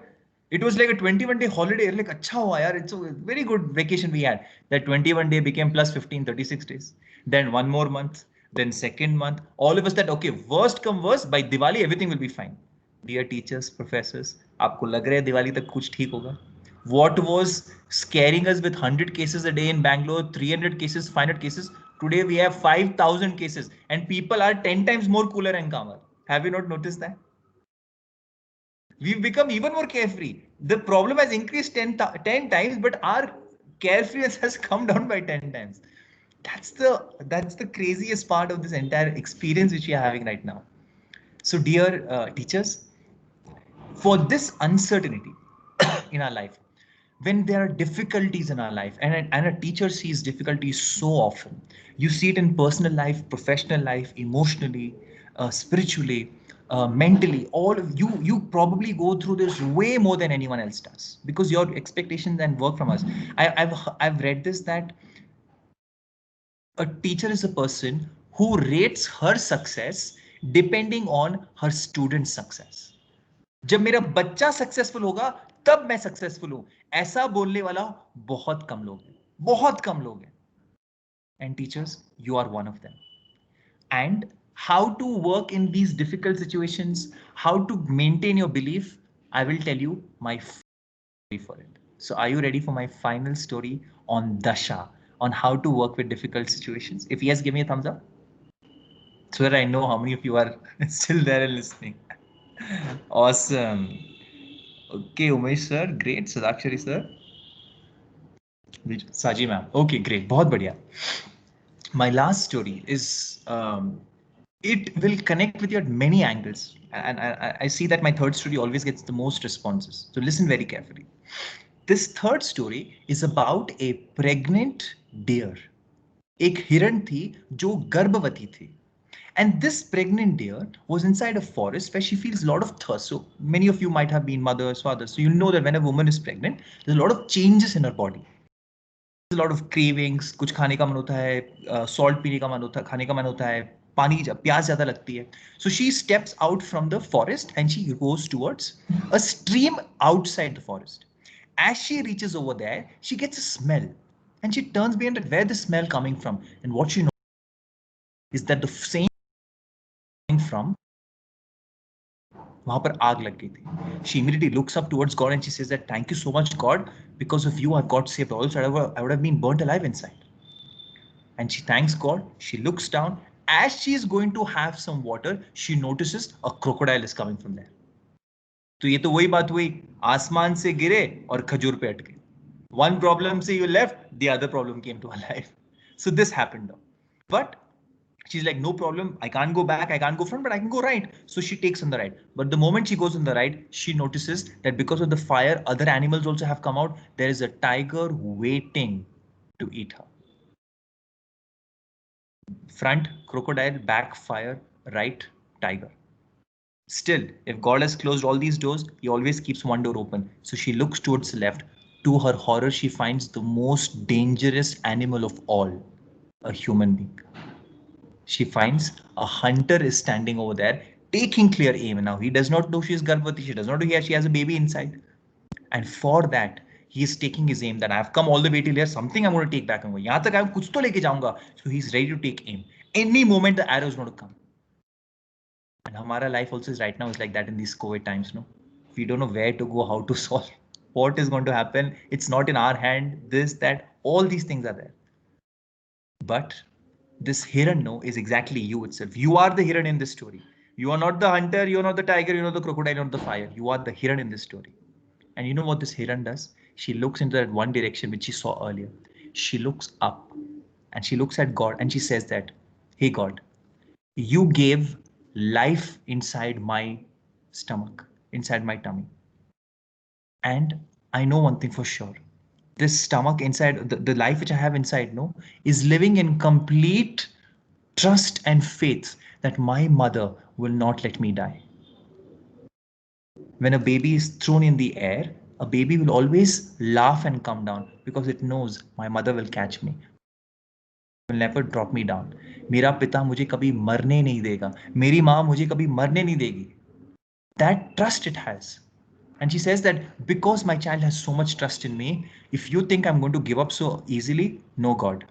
It was like a 21-day holiday. Like, acha hua yaar, it's a very good vacation we had. That 21 day became plus 15, 36 days. Then one more month, then second month. All of us that, okay, worst come worst, by Diwali, everything will be fine. Dear teachers, professors, आपको लग रहा है दिवाली तक कुछ ठीक होगा? What was scaring us with 100 cases a day in Bangalore, 300 cases, 500 cases? Today we have 5,000 cases and people are 10 times more cooler and calmer. Have you not noticed that? We've become even more carefree. The problem has increased 10 times, but our carefreeness has come down by 10 times. That's the craziest part of this entire experience which we are having right now. So dear teachers, for this uncertainty in our life, when there are difficulties in our life, and a teacher sees difficulties so often, you see it in personal life, professional life, emotionally, spiritually, mentally, all of you probably go through this way more than anyone else does, because your expectations and work from us. I've read this, that a teacher is a person who rates her success depending on her student's success. जब मेरा बच्चा successful होगा तब मैं successful हूं, ऐसा बोलने वाला बहुत कम लोग हैं, बहुत कम लोग हैं. And teachers, you are one of them. And how to work in these difficult situations, how to maintain your belief, I will tell you my story for it. So are you ready for my final story on Dasha, on how to work with difficult situations? If yes, give me a thumbs up, so that I know how many of you are still there and listening. Awesome. Okay, Umesh sir, great. Sadakshari sir, Saji ma'am. Okay, great. बहुत बढ़िया. My last story is, it will connect with you at many angles, and I see that my third story always gets the most responses. So listen very carefully. This third story is about a pregnant deer. एक हिरण थी जो गर्भवती थी. And this pregnant deer was inside a forest where she feels a lot of thirst. So many of you might have been mothers, fathers. So you know that when a woman is pregnant, there's a lot of changes in her body. There's a lot of cravings. कुछ खाने का मन होता है, salt पीने का मन होता है, खाने का मन होता है, पानी प्यास ज़्यादा लगती है. So she steps out from the forest and she goes towards a stream outside the forest. As she reaches over there, she gets a smell, and she turns behind it, where the smell coming from, and what she knows is that the same from वहां पर आग लग गई थी. She immediately looks up towards God and she says that, thank you so much God, because of you I've got saved. Also I would have been burnt alive inside. And she thanks God. She looks down. As she is going to have some water, she notices a crocodile is coming from there. तो ये तो वही बात हुई, आसमान से गिरे और खजूर पे अटके. One problem say you left, the other problem came to her life. So this happened. But she's like, no problem, I can't go back, I can't go front, but I can go right. So she takes on the right. But the moment she goes on the right, she notices that because of the fire, other animals also have come out. There is a tiger waiting to eat her. Front, crocodile, back, fire, right, tiger. Still, if God has closed all these doors, he always keeps one door open. So she looks towards the left. To her horror, she finds the most dangerous animal of all, a human being. She finds a hunter is standing over there taking clear aim. Now he does not know she is Garbhavati. She does not know she has a baby inside. And for that, he is taking his aim, that I've come all the way till here. Something I'm going to take back. Yahan tak I'm kuch to leke jaunga. So he's ready to take aim. Any moment the arrow is going to come. And Hamara life also is right now is like that in these COVID times. No, we don't know where to go, how to solve, what is going to happen. It's not in our hand. This, that, all these things are there. But this Hiranno is exactly you itself. You are the Hiran in this story. You are not the hunter, you are not the tiger, you are not the crocodile, you are not the fire. You are the Hiran in this story. And you know what this Hiran does? She looks into that one direction which she saw earlier. She looks up and she looks at God and she says that, hey God, you gave life inside my stomach, inside my tummy. And I know one thing for sure. This stomach inside, the life which I have inside, no, is living in complete trust and faith that my mother will not let me die. When a baby is thrown in the air, a baby will always laugh and come down because it knows my mother will catch me. will never drop me down. मेरा पिता मुझे कभी मरने नहीं देगा, मेरी माँ मुझे कभी मरने नहीं देगी. That trust it has. And she says that because my child has so much trust in me, if you think I'm going to give up so easily, no, God.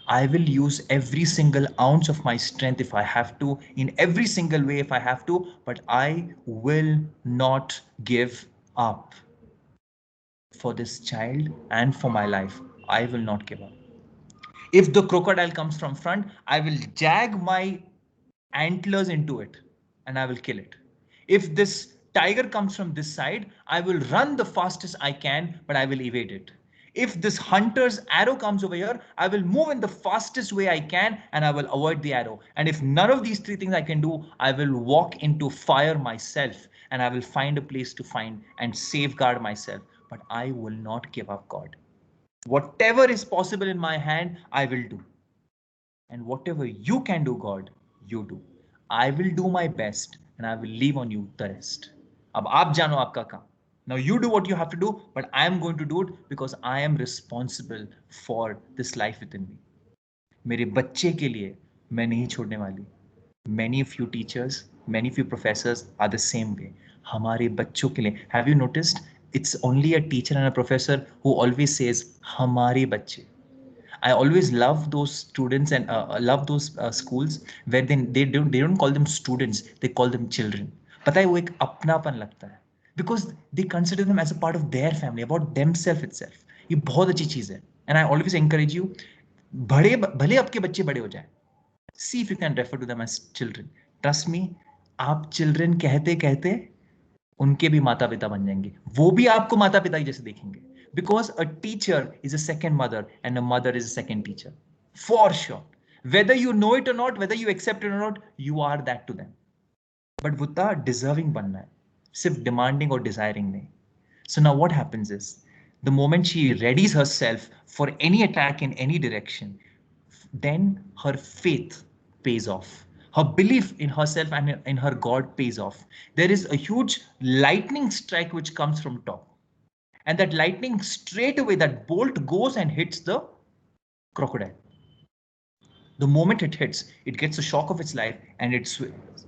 I will use every single ounce of my strength if I have to, in every single way if I have to, but I will not give up for this child and for my life. I will not give up. If the crocodile comes from front, I will jag my antlers into it and I will kill it. If this tiger comes from this side, I will run the fastest I can, but I will evade it. If this hunter's arrow comes over here, I will move in the fastest way I can and I will avoid the arrow. And if none of these three things I can do, I will walk into fire myself and I will find a place to find and safeguard myself. But I will not give up, God. Whatever is possible in my hand, I will do. And whatever you can do, God, you do. I will do my best and I will leave on you the rest. अब आप जानो आपका काम. Now you do what you have to do, but I am going to do it because I am responsible for this life within me. मेरे बच्चे के लिए मैं नहीं छोड़ने वाली. Many of you teachers, many of you professors are the same way. हमारे बच्चों के लिए, have you noticed? It's only a teacher and a professor who always says हमारे बच्चे. I always love those students and love those schools where they don't call them students, they call them children. पता है वो एक अपनापन लगता है because they consider them as a part of their family, about themselves itself. ये बहुत अच्छी चीज है. And I always encourage you, भले आपके बच्चे बड़े हो जाए, see if you can refer to them as children. Trust me, आप children कहते कहते उनके भी माता पिता बन जाएंगे, वो भी आपको माता पिता की जैसे देखेंगे. Because a teacher is a second mother and a mother is a second teacher. For sure. Whether you know it or not, whether you accept it or not, you are that to them. But Vutta deserving banna hai. Sif demanding or desiring nahi. So now what happens is, the moment she readies herself for any attack in any direction, then her faith pays off. Her belief in herself and in her God pays off. There is a huge lightning strike which comes from top. And that lightning straight away, that bolt goes and hits the crocodile. The moment it hits, it gets a shock of its life and it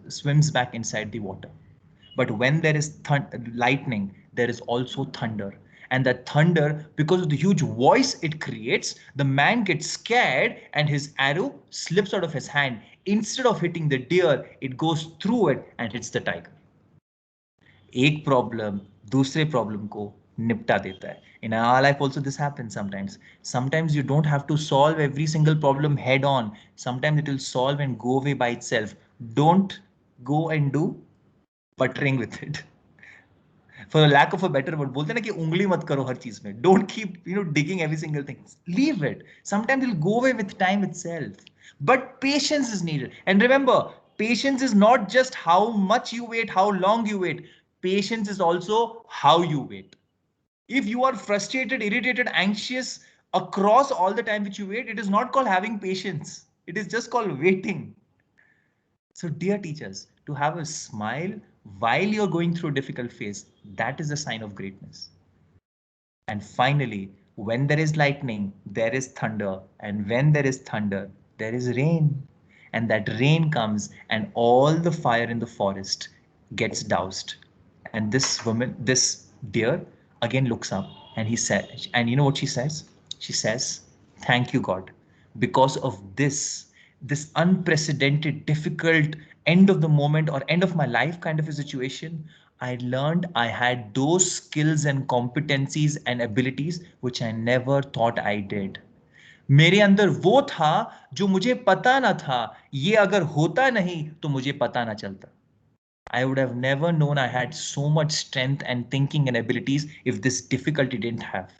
swims back inside the water. But when there is lightning, there is also thunder. And that thunder, because of the huge voice it creates, the man gets scared and his arrow slips out of his hand. Instead of hitting the deer, it goes through it and hits the tiger. एक problem दूसरे problem को निपटा देता है. In our life also this happens sometimes. Sometimes you don't have to solve every single problem head on. Sometimes it will solve and go away by itself. Don't go and do buttering with it. For the lack of a better word, बोलते हैं ना कि उंगली मत करो हर चीज में. Don't keep digging every single thing. Leave it. Sometimes it will go away with time itself. But patience is needed. And remember, patience is not just how much you wait, how long you wait. Patience is also how you wait. If you are frustrated, irritated, anxious across all the time which you wait, it is not called having patience. It is just called waiting. So dear teachers, to have a smile while you're going through a difficult phase, that is a sign of greatness. And finally, when there is lightning, there is thunder. And when there is thunder, there is rain. And that rain comes and all the fire in the forest gets doused. And this woman, this deer, again looks up and he said, and you know what she says? She says, thank you, God. Because of this unprecedented, difficult end of the moment or end of my life kind of a situation, I learned I had those skills and competencies and abilities which I never thought I did. मेरे अंदर वो था जो मुझे पता ना था. ये अगर होता नहीं तो मुझे पता ना चलता. I would have never known I had so much strength and thinking and abilities if this difficulty didn't have.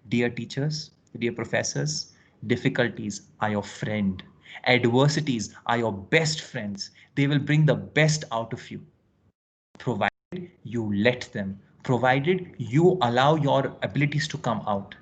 Dear teachers, dear professors, difficulties are your friend. Adversities are your best friends. They will bring the best out of you, provided you let them, provided you allow your abilities to come out.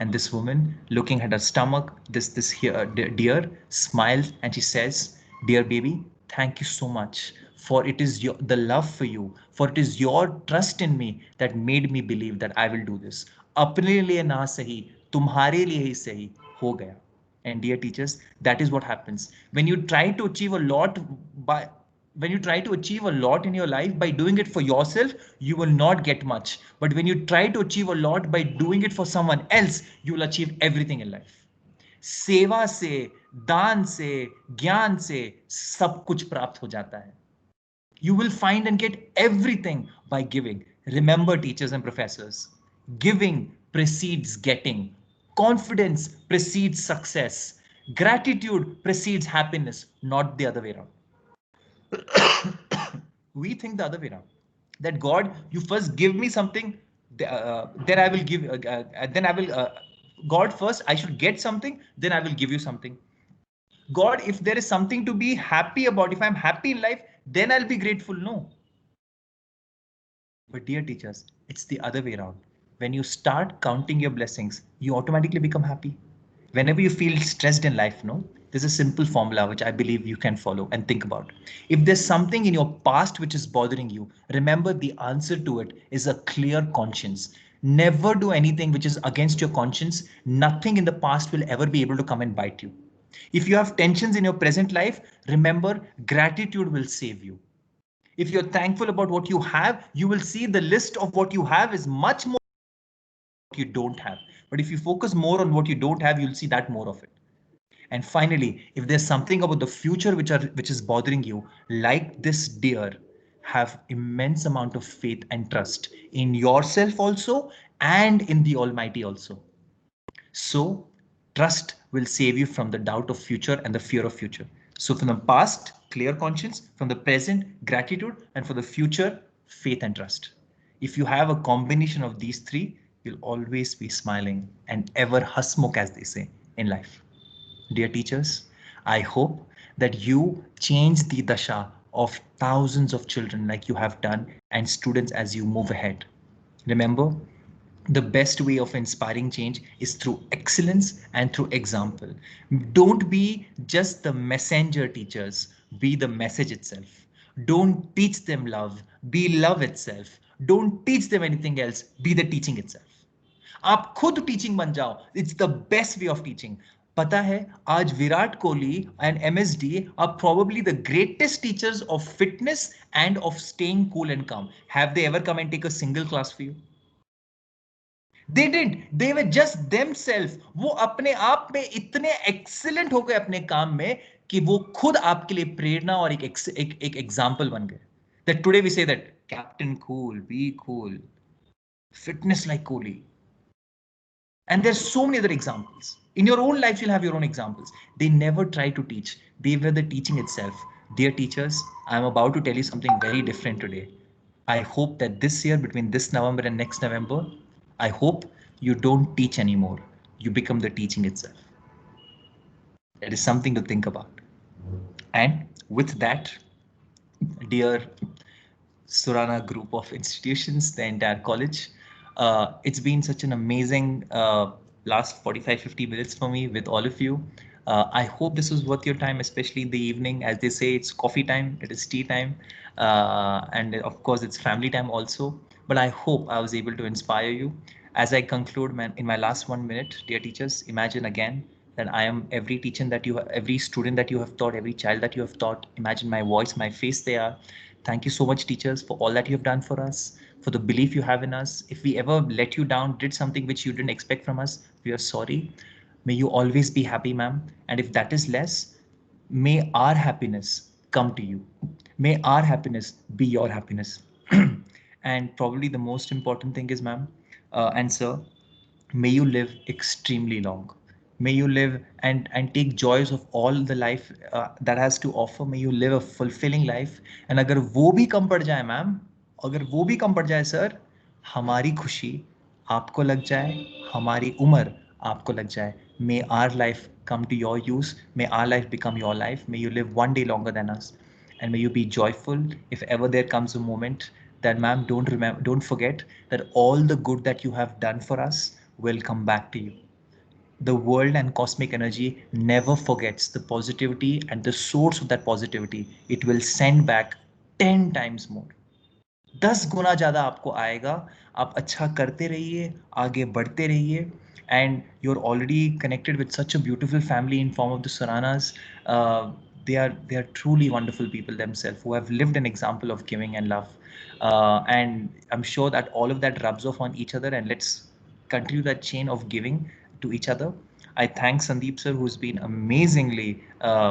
And this woman, looking at her stomach, this deer smiles and she says, dear baby, thank you so much. For it is the love for you, for it is your trust in me that made me believe that I will do this. अपने लिए ना सही, तुम्हारे लिए ही सही हो गया. And dear teachers, that is what happens when you try to achieve a lot when you try to achieve a lot in your life by doing it for yourself, you will not get much. But when you try to achieve a lot by doing it for someone else, you will achieve everything in life. सेवा से, दान से, ज्ञान से सब कुछ प्राप्त हो जाता है. You will find and get everything by giving. Remember, teachers and professors, giving precedes getting. Confidence precedes success. Gratitude precedes happiness, not the other way around. We think the other way around. That God, you first give me something, then I will give, then I will, God first, I should get something, then I will give you something. God, if there is something to be happy about, if I'm happy in life, then I'll be grateful. No. But dear teachers, it's the other way around. When you start counting your blessings, you automatically become happy. Whenever you feel stressed in life, no, there's a simple formula which I believe you can follow and think about. If there's something in your past which is bothering you, remember the answer to it is a clear conscience. Never do anything which is against your conscience. Nothing in the past will ever be able to come and bite you. If you have tensions in your present life, remember gratitude will save you. If you're thankful about what you have, you will see the list of what you have is much more what you don't have. But if you focus more on what you don't have, you'll see that more of it. And finally, if there's something about the future which is bothering you, like this deer, have immense amount of faith and trust in yourself also and in the Almighty also. So trust will save you from the doubt of future and the fear of future. So from the past, clear conscience, from the present, gratitude, and for the future, faith and trust. If you have a combination of these three, you'll always be smiling and ever hasmukh, as they say, in life. Dear teachers, I hope that you change the dasha of thousands of children like you have done and students as you move ahead. Remember, the best way of inspiring change is through excellence and through example. Don't be just the messenger, teachers, be the message itself. Don't teach them love, be love itself. Don't teach them anything else, be the teaching itself. आप खुद teaching बन जाओ. It's the best way of teaching. पता है आज Virat Kohli and MSD are probably the greatest teachers of fitness and of staying cool and calm. Have they ever come and take a single class for you? They did. They were just themselves. वो अपने आप में इतने excellent हो गए अपने काम में कि वो खुद आपके लिए प्रेरणा और एक example बन गए. That today we say that Captain Cool, be cool, fitness like Kohli. And there's so many other examples. In your own life, you'll have your own examples. They never try to teach. They were the teaching itself. Dear teachers, I'm about to tell you something very different today. I hope that this year, between this November and next November, I hope you don't teach anymore. You become the teaching itself. That is something to think about. And with that, dear Surana group of institutions, the entire college, it's been such an amazing last 45-50 minutes for me with all of you. I hope this was worth your time, especially in the evening. As they say, it's coffee time, it is tea time, and of course it's family time also. But I hope I was able to inspire you. As I conclude in my last 1 minute, dear teachers, imagine again that I am every teacher that you have, every student that you have taught, every child that you have taught. Imagine my voice, my face they are. Thank you so much, teachers, for all that you have done for us, for the belief you have in us. If we ever let you down, did something which you didn't expect from us, we are sorry. May you always be happy, ma'am. And if that is less, may our happiness come to you. May our happiness be your happiness. And probably the most important thing is, ma'am and sir, may you live extremely long. May you live and take joys of all the life that has to offer. May you live a fulfilling life. And अगर वो भी कम पड़ जाए ma'am, अगर वो भी कम पड़ जाए सर, हमारी खुशी आपको लग जाए, हमारी उम्र आपको लग जाए. May our life come to your use. May our life become your life. May you live one day longer than us. And may you be joyful if ever there comes a moment that, ma'am, don't forget that all the good that you have done for us will come back to you. The world and cosmic energy never forgets the positivity and the source of that positivity. It will send back 10 times more. 10 गुना ज्यादा आपको आएगा. आप अच्छा करते रहिए, आगे बढ़ते रहिए. and you're already connected with such a beautiful family in form of the Suranas. They are truly wonderful people themselves who have lived an example of giving and love. And I'm sure that all of that rubs off on each other, and let's continue that chain of giving to each other. I thank Sandeep sir, who's been amazingly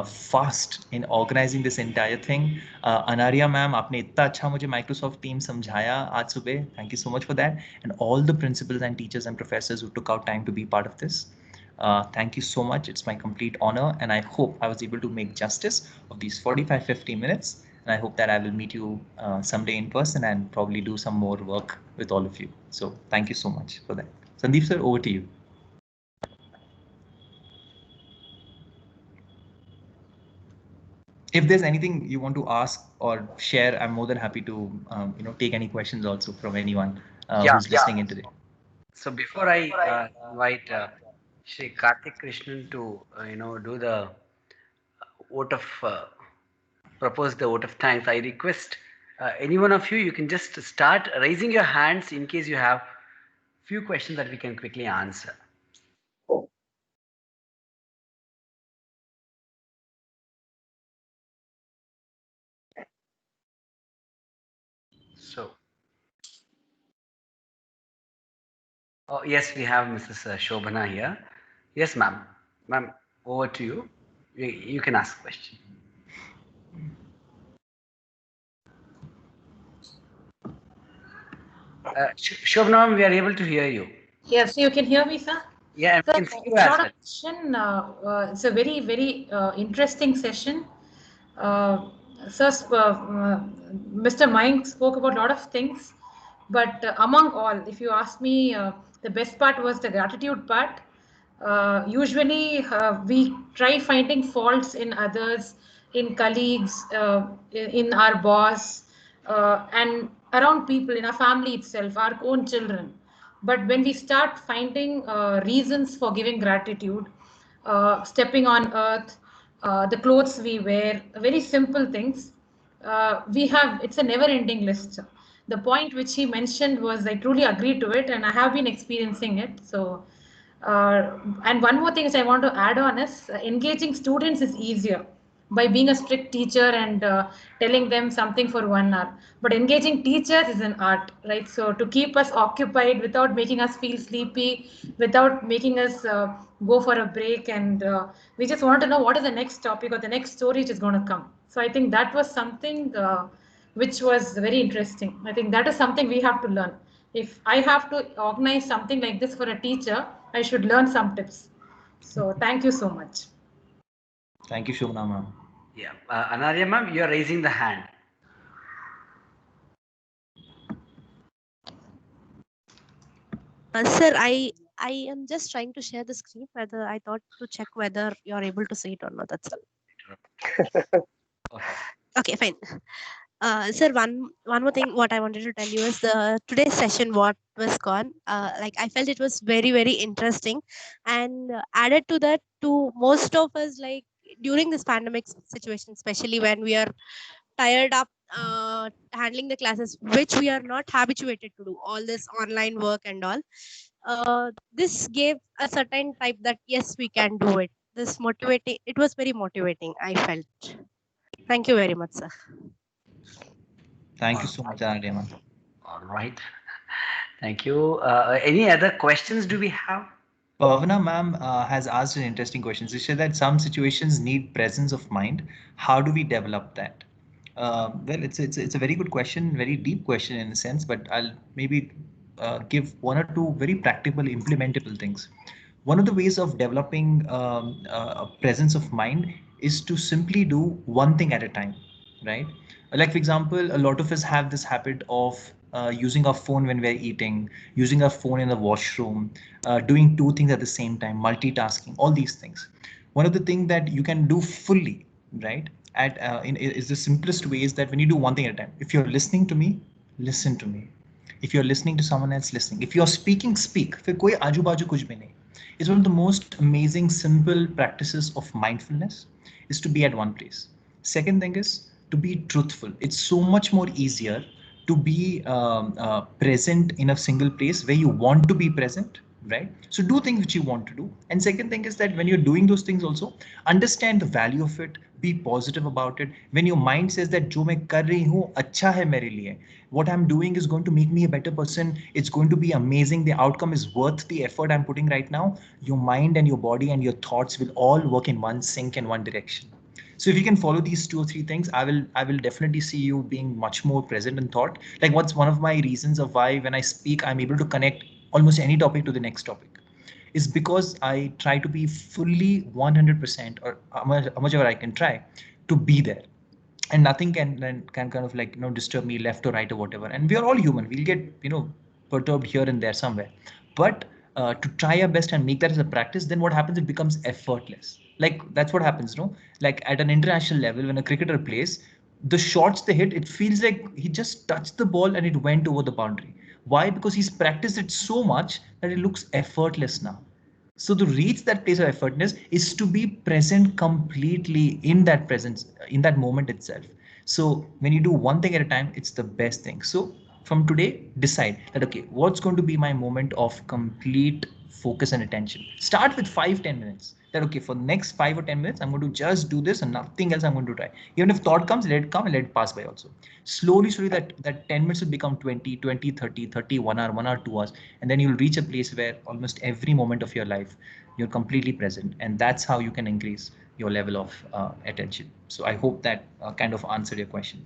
fast in organizing this entire thing. Anaria ma'am, आपने इतना अच्छा मुझे Microsoft Teams समझाया आज सुबह. Thank you so much for that. And all the principals and teachers and professors who took out time to be part of this. Thank you so much. It's my complete honor, and I hope I was able to make justice of these 45-50 minutes. And I hope that I will meet you someday in person and probably do some more work with all of you. So thank you so much for that. Sandeep sir, over to you. If there's anything you want to ask or share, I'm more than happy to take any questions also from anyone who's listening in today. So before I invite Shri Karthik Krishnan to do the vote of propose the vote of thanks, I request any one of you, you can just start raising your hands in case you have few questions that we can quickly answer. So, oh yes, we have Mrs. Shobhana here. Yes, ma'am. Ma'am, over to you. You can ask a question. Shobhana, ma'am, we are able to hear you. Yes, you can hear me, sir? Yeah, and Sir, we can see you it's as not well. a question. It's a very, very interesting session. Sir, Mr. Mayank spoke about a lot of things, but among all, if you ask me, the best part was the gratitude part. Usually, we try finding faults in others, in colleagues, in our boss, and around people, in our family itself, our own children. But when we start finding reasons for giving gratitude, stepping on earth, the clothes we wear, very simple things, it's a never ending list. The point which he mentioned was, I truly agree to it, and I have been experiencing it. So, and one more thing which I want to add on is engaging students is easier by being a strict teacher and telling them something for 1 hour. But engaging teachers is an art, right? So to keep us occupied without making us feel sleepy, without making us go for a break, and we just want to know what is the next topic or the next story which is going to come. So I think that was something which was very interesting. I think that is something we have to learn. If I have to organize something like this for a teacher, I should learn some tips. So thank you so much. Thank you, Shobhana ma'am. Yeah, Anaria ma'am, you are raising the hand. Sir, I am just trying to share the screen. Whether I thought to check whether you're able to see it or not. That's all. Okay, fine. Sir, one more thing. What I wanted to tell you is the today's session. What was gone? Like I felt it was very, very interesting, and added to that, to most of us, like during this pandemic situation, especially when we are tired up handling the classes which we are not habituated to do, all this online work and all, this gave a certain type that yes, we can do it. This motivating, it was very motivating, I felt. Thank you very much, sir. Thank you so much, Anaria ma'am. All right, thank you. Any other questions do we have? Pavana ma'am has asked an interesting question. She said that some situations need presence of mind. How do we develop that? Well, it's a very good question, very deep question in a sense, but I'll maybe give one or two very practical, implementable things. One of the ways of developing a presence of mind is to simply do one thing at a time, right? Like, for example, a lot of us have this habit of using our phone when we're eating, using our phone in the washroom, doing two things at the same time, multitasking, all these things. One of the things that you can do fully, right, is the simplest way is that when you do one thing at a time, if you're listening to me, listen to me. If you're listening to someone else, listening. If you're speaking, speak. फिर कोई आजू बाजू कुछ भी नहीं. Is one of the most amazing, simple practices of mindfulness is to be at one place. Second thing is to be truthful. It's so much more easier to be present in a single place where you want to be present right? So do things which you want to do. And second thing is that when you're doing those things also, understand the value of it, be positive about it. When your mind says that jo main kar rahi hu, acha hai mere liye, what I'm doing is going to make me a better person, it's going to be amazing, the outcome is worth the effort I'm putting right now, your mind and your body and your thoughts will all work in one sync in one direction. So if you can follow these 2 or 3 things, I will definitely see you being much more present in thought. Like what's one of my reasons of why when I speak, I'm able to connect almost any topic to the next topic is because I try to be fully 100% or how much ever I can try to be there. And nothing can kind of like, disturb me left or right or whatever. And we are all human. We'll get, perturbed here and there somewhere. But to try our best and make that as a practice, then what happens? It becomes effortless. Like that's what happens, no? Like at an international level, when a cricketer plays, the shots they hit, it feels like he just touched the ball and it went over the boundary. Why? Because he's practiced it so much that it looks effortless now. So to reach that place of effortness is to be present completely in that presence, in that moment itself. So when you do one thing at a time, it's the best thing. So from today, decide that, okay, what's going to be my moment of complete focus and attention? Start with 5-10 minutes. That, okay, for the next 5 or 10 minutes, I'm going to just do this and nothing else I'm going to try. Even if thought comes, let it come and let it pass by also. Slowly, that 10 minutes will become 20, 20, 30, 30, 1 hour, 1 hour, 2 hours. And then you'll reach a place where almost every moment of your life, you're completely present. And that's how you can increase your level of attention. So I hope that kind of answered your question.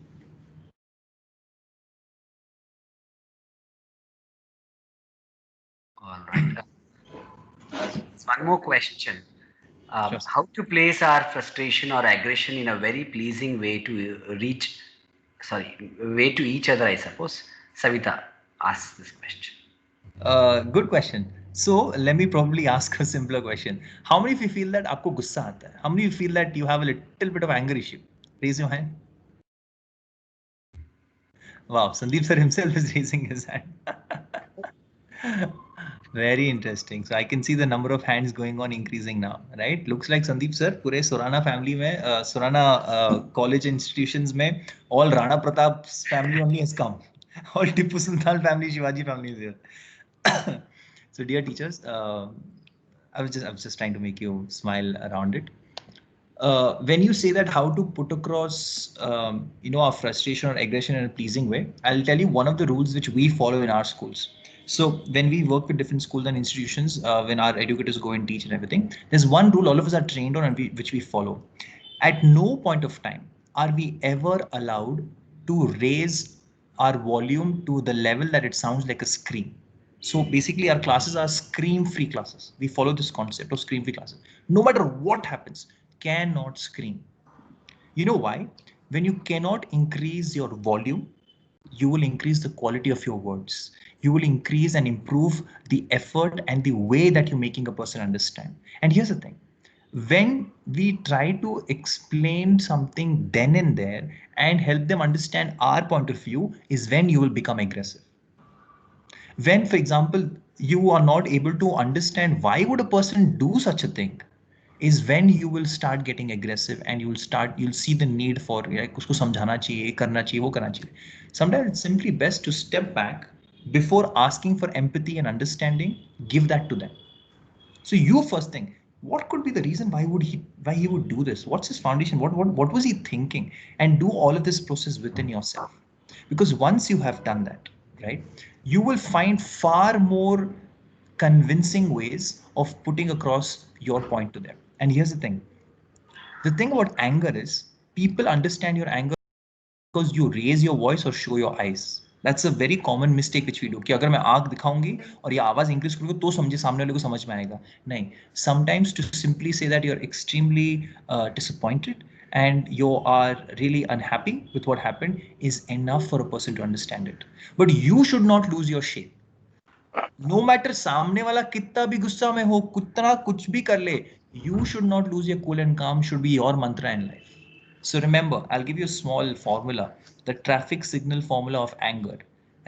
All right. One more question. Sure. How to place our frustration or aggression in a very pleasing way to way to each other, I suppose. Savita asks this question. Good question. So let me probably ask a simpler question. How many of you feel that आपको गुस्सा आता है? How many of you feel that you have a little bit of anger issue? Raise your hand. Wow, Sandeep sir himself is raising his hand. Very interesting. So I can see the number of hands going on increasing now, right? Looks like Sandeep sir, पूरे Surana family में, Surana college institutions में, all Rana Pratap's family only has come. All Tipu Sultan family, Shivaji family is here. So dear teachers, I was just trying to make you smile around it. When you say that how to put across, our frustration or aggression in a pleasing way, I'll tell you one of the rules which we follow in our schools. So when we work with different schools and institutions, when our educators go and teach and everything, there's one rule all of us are trained on and which we follow. At no point of time are we ever allowed to raise our volume to the level that it sounds like a scream. So basically our classes are scream-free classes. We follow this concept of scream-free classes. No matter what happens, cannot scream. You know why? When you cannot increase your volume, you will increase the quality of your words. You will increase and improve the effort and the way that you're making a person understand. And here's the thing. When we try to explain something then and there and help them understand our point of view is when you will become aggressive. When, for example, you are not able to understand why would a person do such a thing, is when you will start getting aggressive and you'll see the need for usko samjhana chahiye, karna chahiye, wo karna chahiye. Sometimes it's simply best to step back before asking for empathy and understanding, give that to them. So you first think, what could be the reason why he would do this? What's his foundation? What was he thinking? And do all of this process within yourself. Because once you have done that, right, you will find far more convincing ways of putting across your point to them. And here's the thing about anger is people understand your anger because you raise your voice or show your eyes. That's a very common mistake which we do. कि अगर मैं आँख दिखाऊंगी और ये आवाज increase करूंगी तो समझे सामने वाले को समझ में आएगा. नहीं. Sometimes to simply say that you're extremely disappointed and you are really unhappy with what happened is enough for a person to understand it. But you should not lose your shape. No matter सामने वाला कितना भी गुस्सा में हो, कितना कुछ भी कर ले, you should not lose your cool and calm should be your mantra in life. So remember, I'll give you a small formula, the traffic signal formula of anger.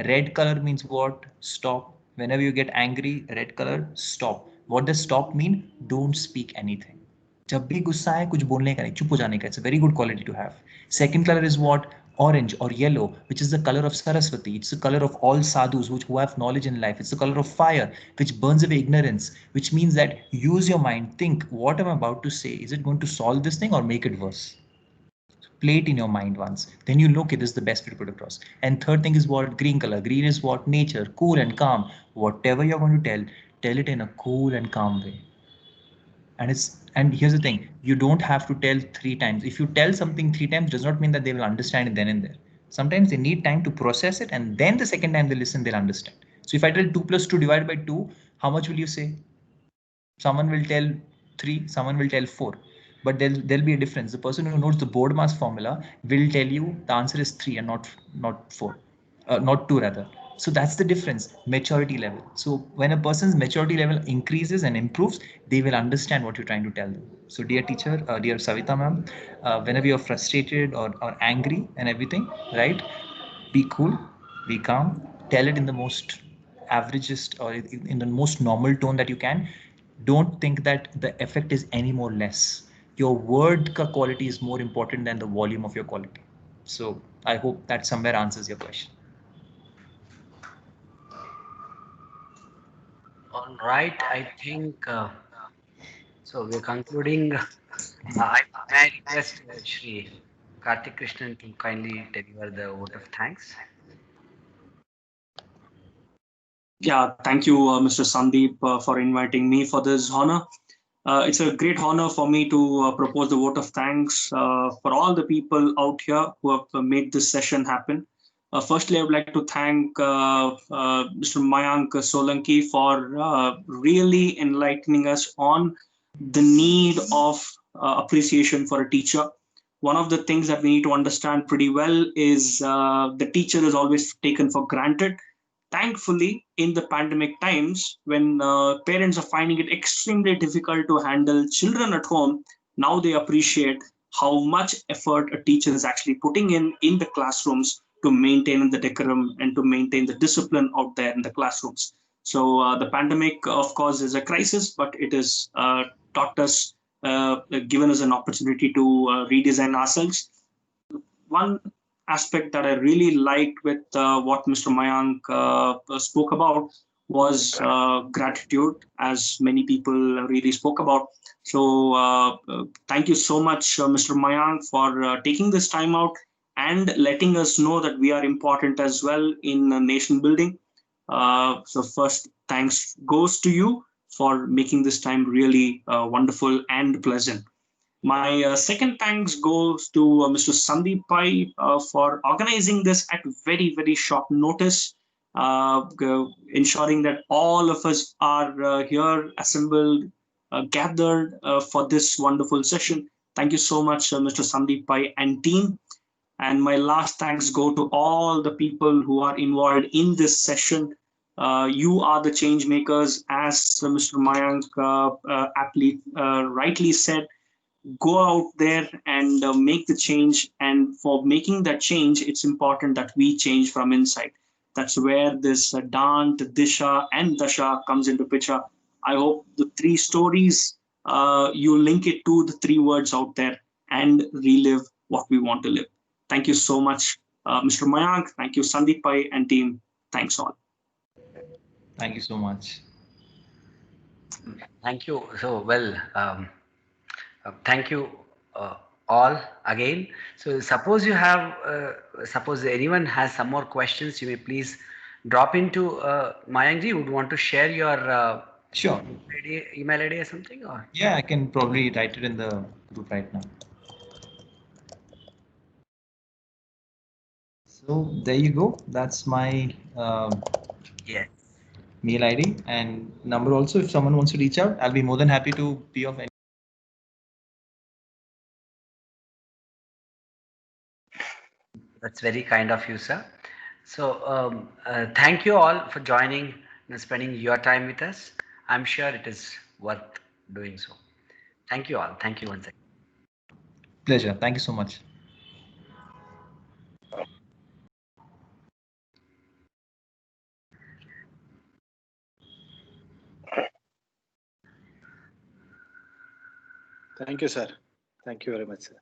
Red color means what? Stop. Whenever you get angry, red color, stop. What does stop mean? Don't speak anything. जब भी गुस्सा है कुछ बोलने का नहीं, चुप हो जाने का. It's a very good quality to have. Second color is what? orange or yellow, which is the color of Saraswati. It's the color of all sadhus who have knowledge in life. It's the color of fire, which burns away ignorance, which means that use your mind, think what I'm about to say. Is it going to solve this thing or make it worse? Play it in your mind once. Then you know, okay, this is the best way to put across. And third thing is what? Green color. Green is what? Nature, cool and calm. Whatever you're going to tell it in a cool and calm way. And here's the thing, you don't have to tell 3 times. If you tell something 3 times, does not mean that they will understand it then and there. Sometimes they need time to process it, and then the second time they listen, they'll understand. So if I tell 2 plus 2 divided by 2, how much will you say? Someone will tell 3, someone will tell 4, but there'll be a difference. The person who knows the BODMAS formula will tell you the answer is 3 and not 4, not 2 rather. So that's the difference, maturity level. So when a person's maturity level increases and improves, they will understand what you're trying to tell them. So dear teacher, dear Savita ma'am, whenever you're frustrated or angry and everything, right? Be cool, be calm, tell it in the most averagest or in the most normal tone that you can. Don't think that the effect is any more less. Your word quality is more important than the volume of your quality. So I hope that somewhere answers your question. All right, I think so. We're concluding. I request Shri Karthik Krishnan to kindly deliver the vote of thanks. Yeah, thank you, Mr. Sandeep, for inviting me for this honor. It's a great honor for me to propose the vote of thanks for all the people out here who have made this session happen. Firstly, I would like to thank Mr. Mayank Solanki for really enlightening us on the need of appreciation for a teacher. One of the things that we need to understand pretty well is the teacher is always taken for granted. Thankfully, in the pandemic times, when parents are finding it extremely difficult to handle children at home, now they appreciate how much effort a teacher is actually putting in the classrooms to maintain the decorum and to maintain the discipline out there in the classrooms. So the pandemic, of course, is a crisis, but it has taught us, given us an opportunity to redesign ourselves. One aspect that I really liked with what Mr. Mayank spoke about was gratitude, as many people really spoke about. So thank you so much, Mr. Mayank, for taking this time out and letting us know that we are important as well in nation building. So first, thanks goes to you for making this time really wonderful and pleasant. My second thanks goes to Mr. Sandeep Pai for organizing this at very, very short notice, ensuring that all of us are here assembled, gathered for this wonderful session. Thank you so much, Mr. Sandeep Pai and team. And my last thanks go to all the people who are involved in this session. You are the change makers, as Mr. Mayank aptly rightly said. Go out there and make the change. And for making that change, it's important that we change from inside. That's where this Dant, Disha, and Dasha comes into picture. I hope the 3 stories, you link it to the 3 words out there and relive what we want to live. Thank you so much, Mr. Mayank. Thank you, Sandeep Pai and team. Thanks all. Thank you so much. Thank you. So, well, thank you all again. So suppose you have, suppose anyone has some more questions, you may please drop into Mayankji. Would want to share your sure email ID or something? Or yeah, I can probably write it in the group right now. So there you go. That's my yes. mail ID and number also. If someone wants to reach out, I'll be more than happy to be of any. That's very kind of you, sir. So thank you all for joining and spending your time with us. I'm sure it is worth doing so. Thank you all. Thank you once again. Pleasure. Thank you so much. Thank you, sir. Thank you very much, sir.